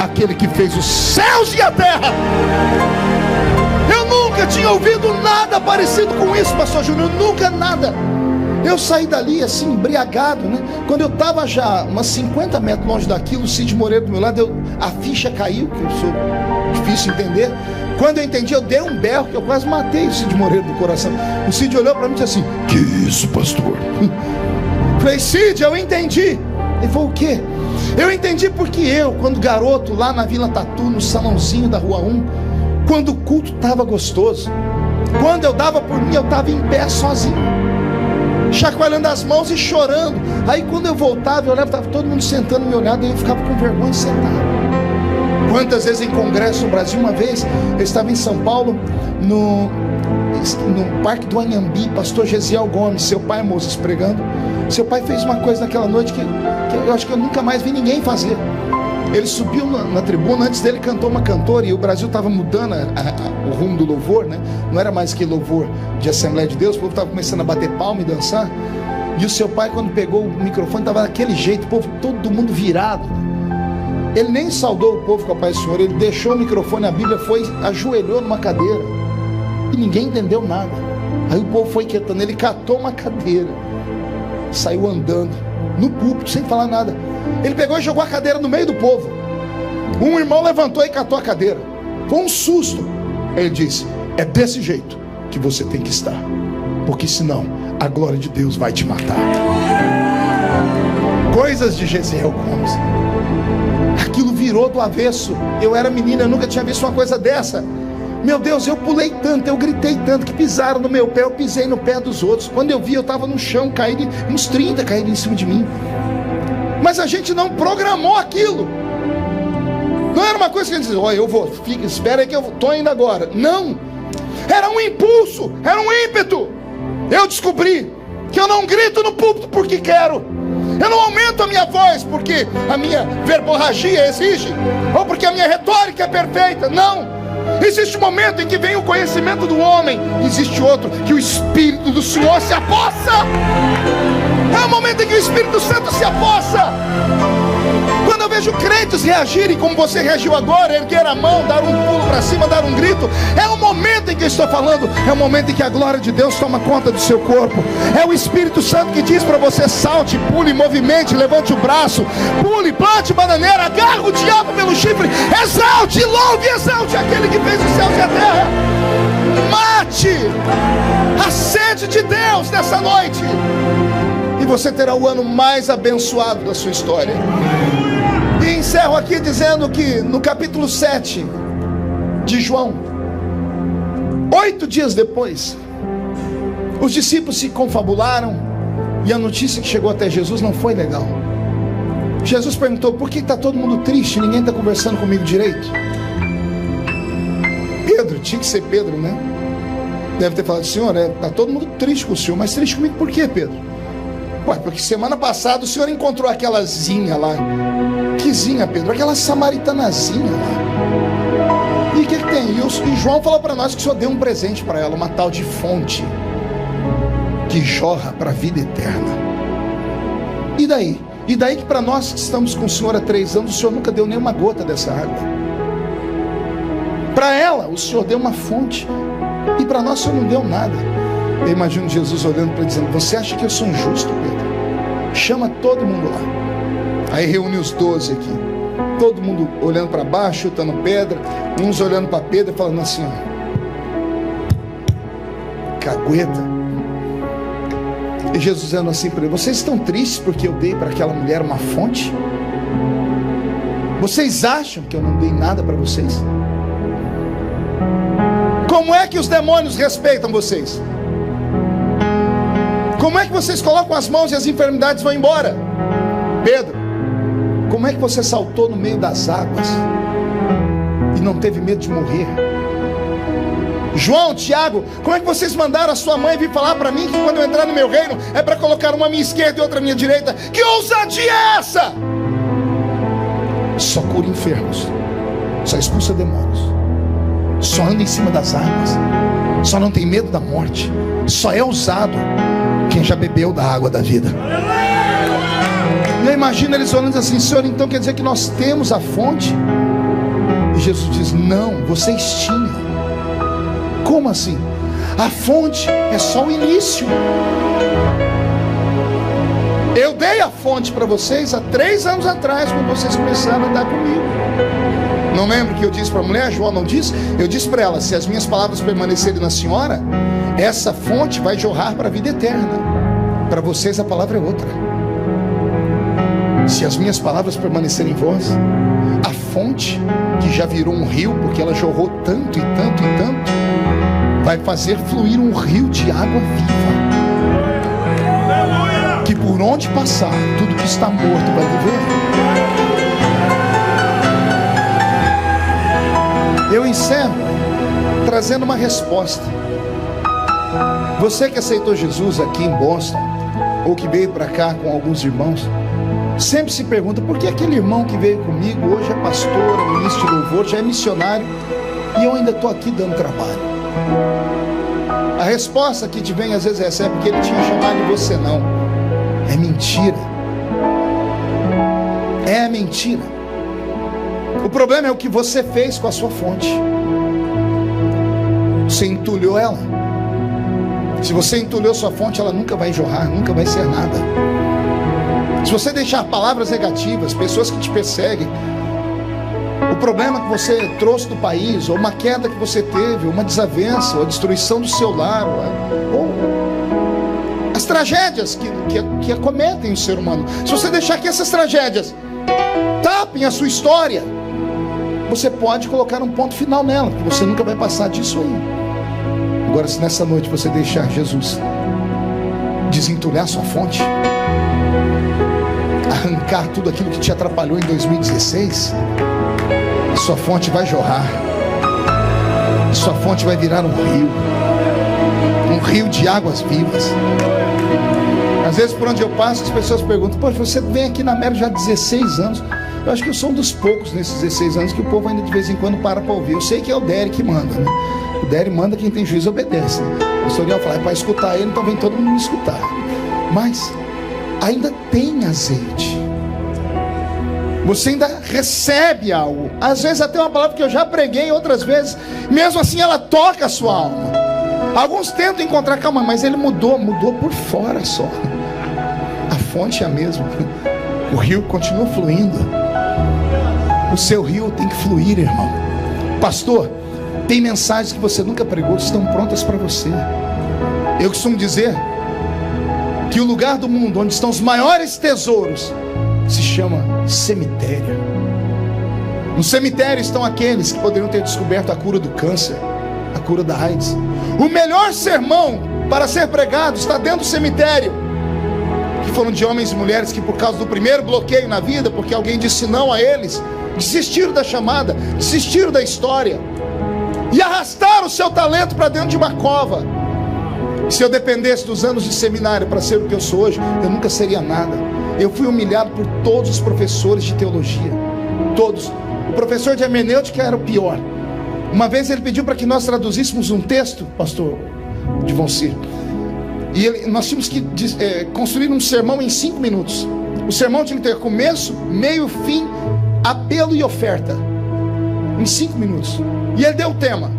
aquele que fez os céus e a terra. Eu nunca tinha ouvido nada parecido com isso, pastor Júnior, nunca nada. Eu saí dali assim, embriagado, né? Quando eu estava já umas 50 metros longe daquilo, o Cid Moreira do meu lado, a ficha caiu, que eu sou difícil de entender. Quando eu entendi, eu dei um berro, que eu quase matei o Cid Moreira do coração. O Cid olhou para mim e disse assim, que isso, pastor? Falei, Cid, eu entendi. Ele falou, o quê? Eu entendi porque eu, quando garoto, lá na Vila Tatu, no salãozinho da Rua 1, quando o culto estava gostoso, quando eu dava por mim, eu estava em pé sozinho, chacoalhando as mãos e chorando. Aí quando eu voltava, eu olhava, estava todo mundo sentando me olhando, e eu ficava com vergonha de sentar. Quantas vezes em congresso no Brasil, uma vez, eu estava em São Paulo, no Parque do Anhembi, pastor Gesiel Gomes, seu pai Moisés pregando. Seu pai fez uma coisa naquela noite que eu acho que eu nunca mais vi ninguém fazer. Ele subiu na tribuna, antes dele cantou uma cantora, e o Brasil estava mudando o rumo do louvor, né? Não era mais que louvor de Assembleia de Deus, o povo estava começando a bater palma e dançar. E o seu pai, quando pegou o microfone, estava daquele jeito, o povo, todo mundo virado. Ele nem saudou o povo com a paz do Senhor, ele deixou o microfone, a Bíblia foi, ajoelhou numa cadeira. E ninguém entendeu nada. Aí o povo foi quietando. Ele catou uma cadeira, saiu andando no púlpito sem falar nada. Ele pegou e jogou a cadeira no meio do povo. Um irmão levantou e catou a cadeira. Foi um susto. Ele disse: é desse jeito que você tem que estar, porque senão a glória de Deus vai te matar. Coisas de Gesiel Gomes. Aquilo virou do avesso. Eu era menina, eu nunca tinha visto uma coisa dessa. Meu Deus, eu pulei tanto, eu gritei tanto, que pisaram no meu pé, eu pisei no pé dos outros. Quando eu vi, eu estava no chão, caíram, uns 30 caíram em cima de mim. Mas a gente não programou aquilo. Não era uma coisa que a gente dizia: olha, eu vou, fica, espera aí que eu estou indo agora. Não, era um impulso, era um ímpeto. Eu descobri que eu não grito no púlpito porque quero. Eu não aumento a minha voz porque a minha verborragia exige, ou porque a minha retórica é perfeita. Não. Existe um momento em que vem o conhecimento do homem. Existe outro que o Espírito do Senhor se apossa. É o momento em que o Espírito Santo se apossa. Quando eu vejo crentes reagirem como você reagiu agora, erguer a mão, dar um pulo para cima, dar um grito, é o momento em que eu estou falando. É o momento em que a glória de Deus toma conta do seu corpo. É o Espírito Santo que diz para você: salte, pule, movimente, levante o braço, pule, plante bananeira, agarre o diabo pelo chifre, exalte, louve, exalte aquele que fez os céus e a terra. Mate a sede de Deus nessa noite, e você terá o ano mais abençoado da sua história. E encerro aqui dizendo que no capítulo 7 de João, 8 dias depois, os discípulos se confabularam, e a notícia que chegou até Jesus não foi legal. Jesus perguntou: por que está todo mundo triste? Ninguém está conversando comigo direito. Pedro, tinha que ser Pedro, né? Deve ter falado: Senhor, está todo mundo triste com o Senhor. Mas triste comigo por quê, Pedro? Ué, porque semana passada o Senhor encontrou aquela zinha lá. Que zinha, Pedro? Aquela samaritanazinha lá. E o que tem? E João falou para nós que o Senhor deu um presente para ela, uma tal de fonte que jorra para a vida eterna. E daí? E daí que para nós que estamos com o Senhor há 3 anos, o Senhor nunca deu nenhuma gota dessa água. Para ela, o Senhor deu uma fonte, e para nós o Senhor não deu nada. Eu imagino Jesus olhando para ele, dizendo: você acha que eu sou injusto, Pedro? Chama todo mundo lá. Aí reúne os 12 aqui, todo mundo olhando para baixo, chutando pedra, uns olhando para Pedro e falando assim: ó, cagueta. E Jesus dizendo assim para ele: vocês estão tristes porque eu dei para aquela mulher uma fonte? Vocês acham que eu não dei nada para vocês? Como é que os demônios respeitam vocês? Como é que vocês colocam as mãos e as enfermidades vão embora? Pedro, como é que você saltou no meio das águas e não teve medo de morrer? João, Tiago, como é que vocês mandaram a sua mãe vir falar para mim que quando eu entrar no meu reino é para colocar uma à minha esquerda e outra à minha direita? Que ousadia é essa? Só cura enfermos, só expulsa demônios, só anda em cima das águas, só não tem medo da morte, só é ousado quem já bebeu da água da vida. E eu imagino eles olhando assim: Senhor, então quer dizer que nós temos a fonte? E Jesus diz: não, vocês tinham. Como assim? A fonte é só o início. Eu dei a fonte para vocês há 3 anos atrás, quando vocês começaram a andar comigo. Não lembro que eu disse para a mulher? João não disse? Eu disse para ela: se as minhas palavras permanecerem na senhora, essa fonte vai jorrar para a vida eterna. Para vocês a palavra é outra. Se as minhas palavras permanecerem em vós, a fonte, que já virou um rio, porque ela jorrou tanto e tanto e tanto, vai fazer fluir um rio de água viva, que por onde passar, tudo que está morto vai viver. Eu encerro trazendo uma resposta. Você que aceitou Jesus aqui em Boston, ou que veio para cá com alguns irmãos, sempre se pergunta: por que aquele irmão que veio comigo hoje é pastor, é ministro de louvor, já é missionário, e eu ainda estou aqui dando trabalho? A resposta que te vem às vezes é essa: é porque ele tinha chamado e você não. É mentira. É mentira. O problema é o que você fez com a sua fonte. Você entulhou ela. Se você entulhou sua fonte, ela nunca vai jorrar, nunca vai ser nada. Se você deixar palavras negativas, pessoas que te perseguem, o problema que você trouxe do país, ou uma queda que você teve, ou uma desavença, ou a destruição do seu lar, ou as tragédias que acometem o ser humano, se você deixar que essas tragédias tapem a sua história, você pode colocar um ponto final nela, porque você nunca vai passar disso aí. Agora, se nessa noite você deixar Jesus desentulhar sua fonte, arrancar tudo aquilo que te atrapalhou em 2016, sua fonte vai jorrar, sua fonte vai virar um rio de águas vivas. Às vezes, por onde eu passo, as pessoas perguntam: poxa, você vem aqui na Mero já há 16 anos. Eu acho que eu sou um dos poucos nesses 16 anos que o povo ainda de vez em quando para ouvir. Eu sei que é o Derek que manda, né? O Derek manda, quem tem juízo obedece, né? O pastor Léo fala: é para escutar ele, então vem todo mundo me escutar. Mas ainda tem azeite, você ainda recebe algo. Às vezes até uma palavra que eu já preguei, outras vezes, mesmo assim ela toca a sua alma. Alguns tentam encontrar calma, mas ele mudou por fora só. A fonte é a mesma. O rio continua fluindo. O seu rio tem que fluir, irmão. Pastor, tem mensagens que você nunca pregou, que estão prontas para você. Eu costumo dizer que o lugar do mundo onde estão os maiores tesouros se chama cemitério. No cemitério estão aqueles que poderiam ter descoberto a cura do câncer, a cura da AIDS. O melhor sermão para ser pregado está dentro do cemitério, que foram de homens e mulheres que, por causa do primeiro bloqueio na vida, porque alguém disse não a eles, desistiram da chamada, desistiram da história e arrastaram o seu talento para dentro de uma cova. Se eu dependesse dos anos de seminário para ser o que eu sou hoje, eu nunca seria nada. Eu fui humilhado por todos os professores de teologia, todos. O professor de hermenêutica era o pior. Uma vez ele pediu para que nós traduzíssemos um texto, pastor Divoncir, e nós tínhamos que construir um sermão em 5 minutos. O sermão tinha que ter começo, meio, fim, apelo e oferta, em 5 minutos. E ele deu o tema.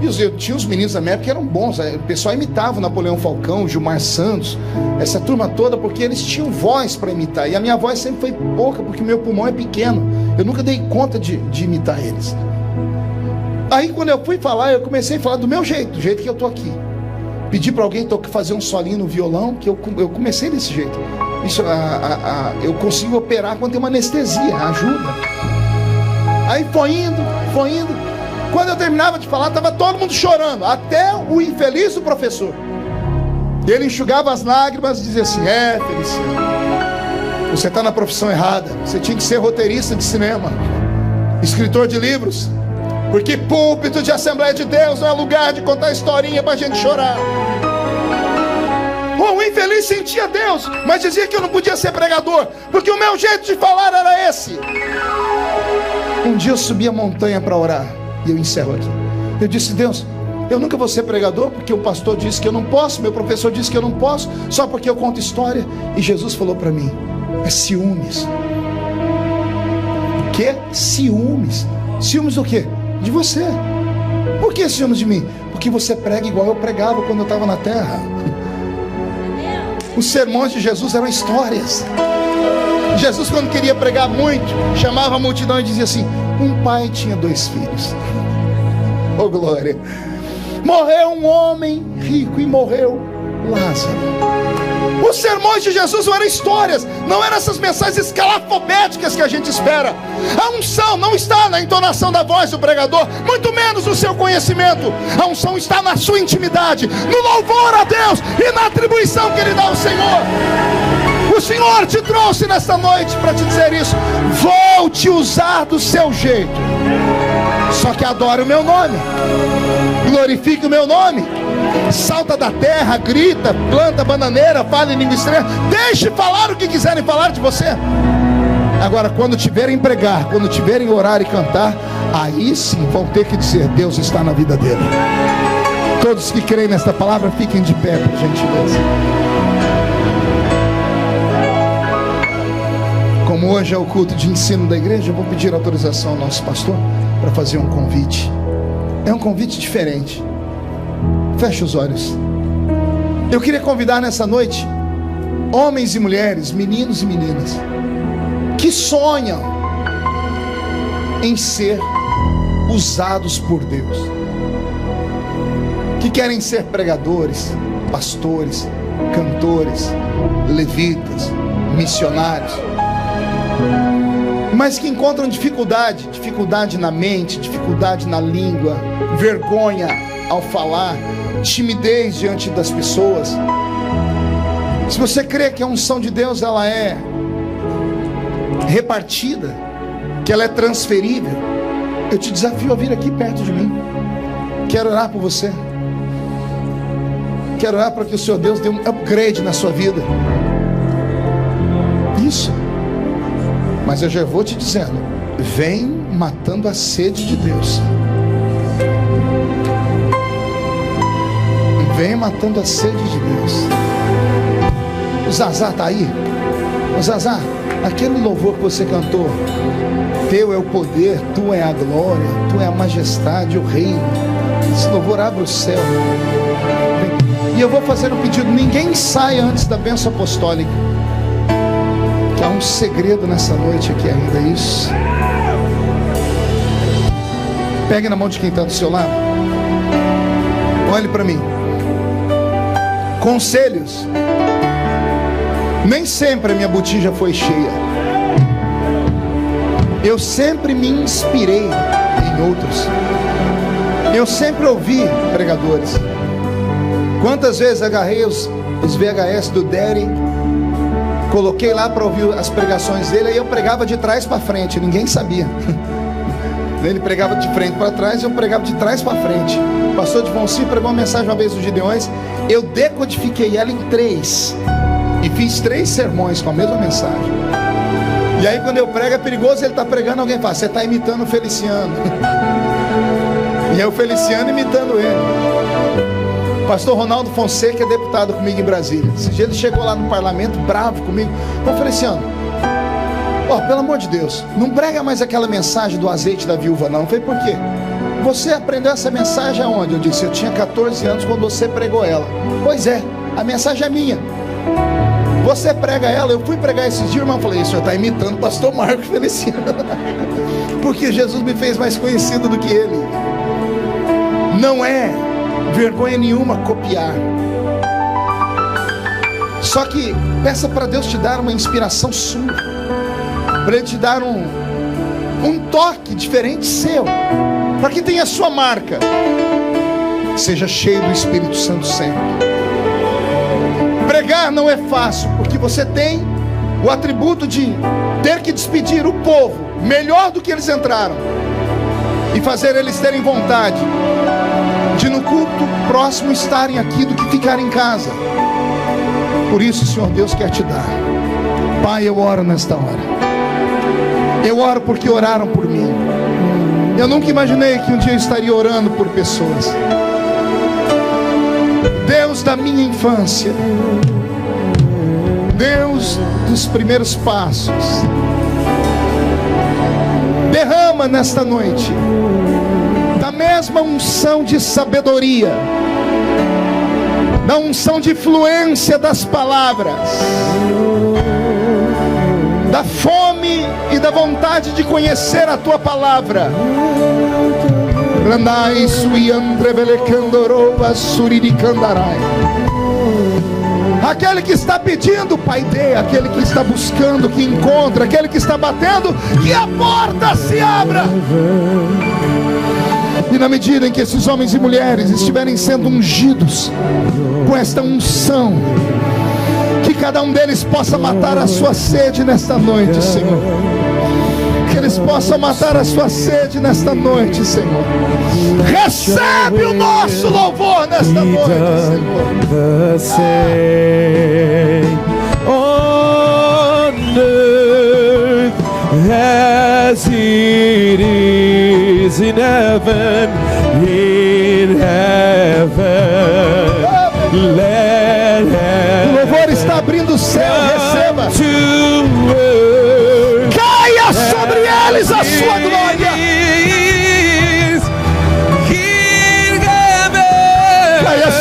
E tinha os meninos da minha época que eram bons. O pessoal imitava o Napoleão Falcão, o Gilmar Santos, essa turma toda, porque eles tinham voz para imitar. E a minha voz sempre foi pouca, porque o meu pulmão é pequeno. Eu nunca dei conta de imitar eles. Aí quando eu fui falar, eu comecei a falar do meu jeito, do jeito que eu tô aqui. Pedi para alguém fazer um solinho no violão, que eu comecei desse jeito. Isso, eu consigo operar quando tem uma anestesia, ajuda. Aí foi indo. Quando eu terminava de falar, estava todo mundo chorando, até o infeliz do professor. Ele enxugava as lágrimas e dizia assim: Feliciano, você está na profissão errada. Você tinha que ser roteirista de cinema, escritor de livros, porque púlpito de Assembleia de Deus não é lugar de contar historinha para a gente chorar. O infeliz sentia Deus, mas dizia que eu não podia ser pregador, porque o meu jeito de falar era esse. Um dia eu subi a montanha para orar, e eu encerro aqui. Eu disse: Deus, eu nunca vou ser pregador, porque o pastor disse que eu não posso, meu professor disse que eu não posso, só porque eu conto história. E Jesus falou para mim: é ciúmes. O que? Ciúmes. Ciúmes do quê? De você. Por que ciúmes de mim? Porque você prega igual eu pregava quando eu estava na terra. Os sermões de Jesus eram histórias. Jesus, quando queria pregar muito, chamava a multidão e dizia assim: um pai tinha 2 filhos. Oh glória! Morreu um homem rico e morreu Lázaro. Os sermões de Jesus não eram histórias, não eram essas mensagens escalafobéticas que a gente espera. A unção não está na entonação da voz do pregador, muito menos no seu conhecimento. A unção está na sua intimidade, no louvor a Deus e na atribuição que Ele dá ao Senhor. O Senhor te trouxe nesta noite para te dizer isso: vou te usar do seu jeito, só que adore o meu nome, glorifique o meu nome, salta da terra, grita, planta bananeira, fala em língua estranha, deixe falar o que quiserem falar de você. Agora, quando tiverem pregar, quando tiverem orar e cantar, aí sim vão ter que dizer: Deus está na vida dele. Todos que creem nesta palavra, fiquem de pé, por gentileza. Como hoje é o culto de ensino da igreja, eu vou pedir autorização ao nosso pastor para fazer um convite. É um convite diferente. Feche os olhos. Eu queria convidar nessa noite homens e mulheres, meninos e meninas, que sonham em ser usados por Deus, que querem ser pregadores, pastores, cantores, levitas, missionários, mas que encontram dificuldade na mente, dificuldade na língua, vergonha ao falar, timidez diante das pessoas. Se você crê que a unção de Deus ela é repartida, que ela é transferível, eu te desafio a vir aqui perto de mim. Quero orar por você. Quero orar para que o Senhor Deus dê um upgrade na sua vida. Isso. Mas eu já vou te dizendo, vem matando a sede de Deus. Vem matando a sede de Deus. O Zazá está aí? O Zazá, aquele louvor que você cantou, teu é o poder, tu é a glória, tu é a majestade, o reino. Esse louvor abre o céu. E eu vou fazer um pedido: ninguém saia antes da bênção apostólica, que há um segredo nessa noite aqui ainda. Isso. Pegue na mão de quem está do seu lado. Olhe para mim. Conselhos. Nem sempre a minha botija foi cheia. Eu sempre me inspirei em outros. Eu sempre ouvi pregadores. Quantas vezes agarrei os VHS do Daddy, coloquei lá para ouvir as pregações dele, aí eu pregava de trás para frente, ninguém sabia. Ele pregava de frente para trás, eu pregava de trás para frente. O pastor de Fonsi pregou uma mensagem uma vez dos Gideões, eu decodifiquei ela em 3 e fiz 3 sermões com a mesma mensagem. E aí quando eu prego é perigoso, ele está pregando, alguém fala: você está imitando o Feliciano. E é o Feliciano imitando ele. Pastor Ronaldo Fonseca é deputado comigo em Brasília. Esse dia ele chegou lá no parlamento bravo comigo. Ô Feliciano, pelo amor de Deus, não prega mais aquela mensagem do azeite da viúva não. Eu falei: por quê? Você aprendeu essa mensagem aonde? Eu disse: eu tinha 14 anos quando você pregou ela. Pois é, a mensagem é minha. Você prega ela. Eu fui pregar esses dias, irmão, falei: o senhor está imitando o pastor Marcos Feliciano. Porque Jesus me fez mais conhecido do que ele. Não é vergonha nenhuma copiar. Só que peça para Deus te dar uma inspiração sua, para Ele te dar um toque diferente seu, para que tenha a sua marca. Seja cheio do Espírito Santo sempre. Pregar não é fácil, porque você tem o atributo de ter que despedir o povo melhor do que eles entraram e fazer eles terem vontade de no culto próximo estarem aqui do que ficar em casa. Por isso o Senhor Deus quer te dar. Pai, eu oro nesta hora. Eu oro porque oraram por mim. Eu nunca imaginei que um dia eu estaria orando por pessoas. Deus da minha infância, Deus dos primeiros passos, derrama nesta noite da mesma unção de sabedoria, da unção de fluência das palavras, da fome e da vontade de conhecer a tua palavra. Aquele que está pedindo, Pai, dê. Aquele que está buscando, que encontra. Aquele que está batendo, que a porta se abra. E na medida em que esses homens e mulheres estiverem sendo ungidos com esta unção, que cada um deles possa matar a sua sede nesta noite, Senhor. Que eles possam matar a sua sede nesta noite, Senhor. Recebe o nosso louvor nesta noite, Senhor. On earth as it is in heaven, let o louvor está abrindo o céu, receba. Caia sobre eles a sua glória. Caia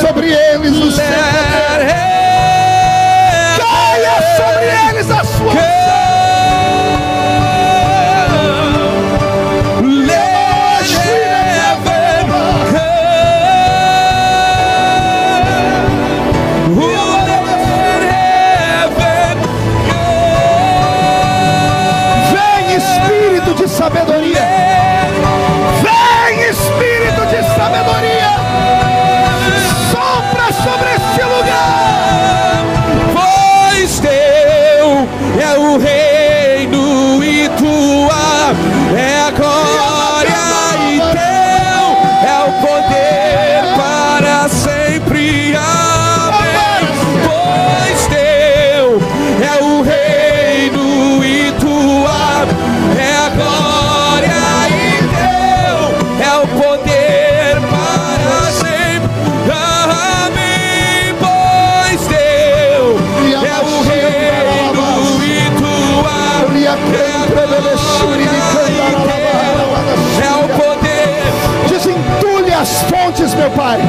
Pai.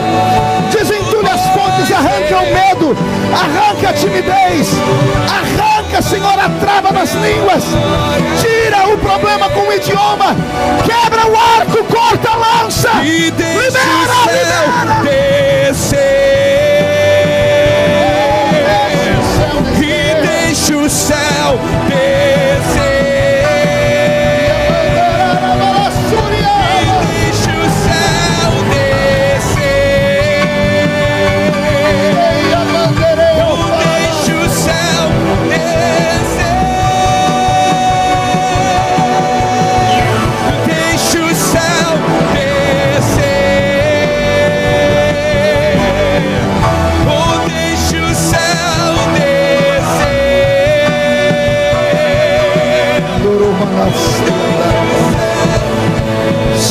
Desentulha as fontes, arranca o medo, arranca a timidez, arranca, Senhor, a trava nas línguas, tira o problema com o idioma, quebra o arco, corta a lança, e deixa libera, o céu descer, e deixa o céu descer.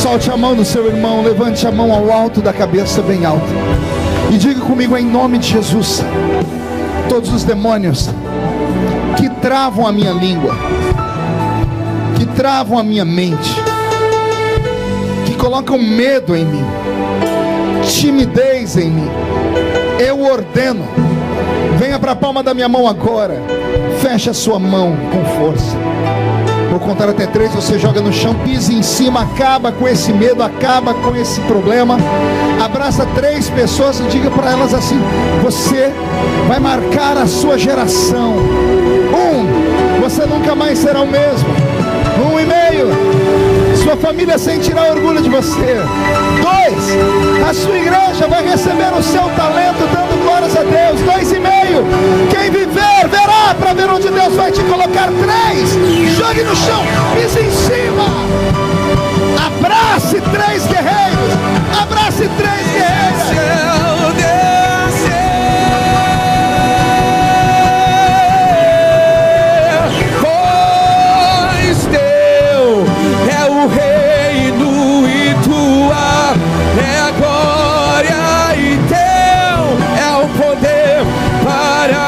Solte a mão do seu irmão, levante a mão ao alto da cabeça, bem alta, e diga comigo em nome de Jesus: todos os demônios que travam a minha língua, que travam a minha mente, que colocam medo em mim, timidez em mim, eu ordeno, venha para a palma da minha mão agora, feche a sua mão com força. Vou contar até 3, você joga no chão, pise em cima, acaba com esse medo, acaba com esse problema. Abraça 3 pessoas e diga para elas assim: você vai marcar a sua geração. 1, você nunca mais será o mesmo. 1,5, sua família sentirá orgulho de você. 2, a sua igreja vai receber o seu talento dando glórias a Deus. 2,5, quem viver verá para ver onde Deus vai te colocar. 3, jogue no chão, pise em cima, abrace 3 guerreiros, abrace 3 guerreiras.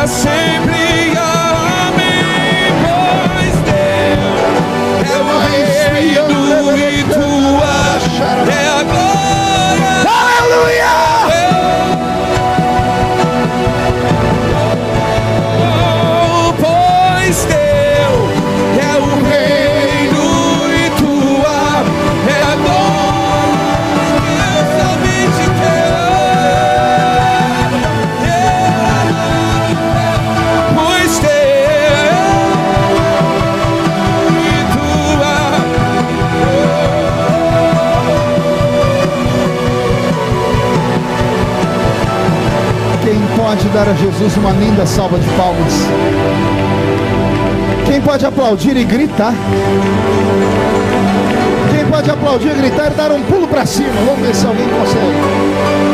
Sempre amém, pois Deus é o reino e tua é a glória. Aleluia! Oh, pois Deus é o reino e tua é a glória. Somente teu. Pode dar a Jesus uma linda salva de palmas? Quem pode aplaudir e gritar? Quem pode aplaudir, gritar e dar um pulo para cima? Vamos ver se alguém consegue.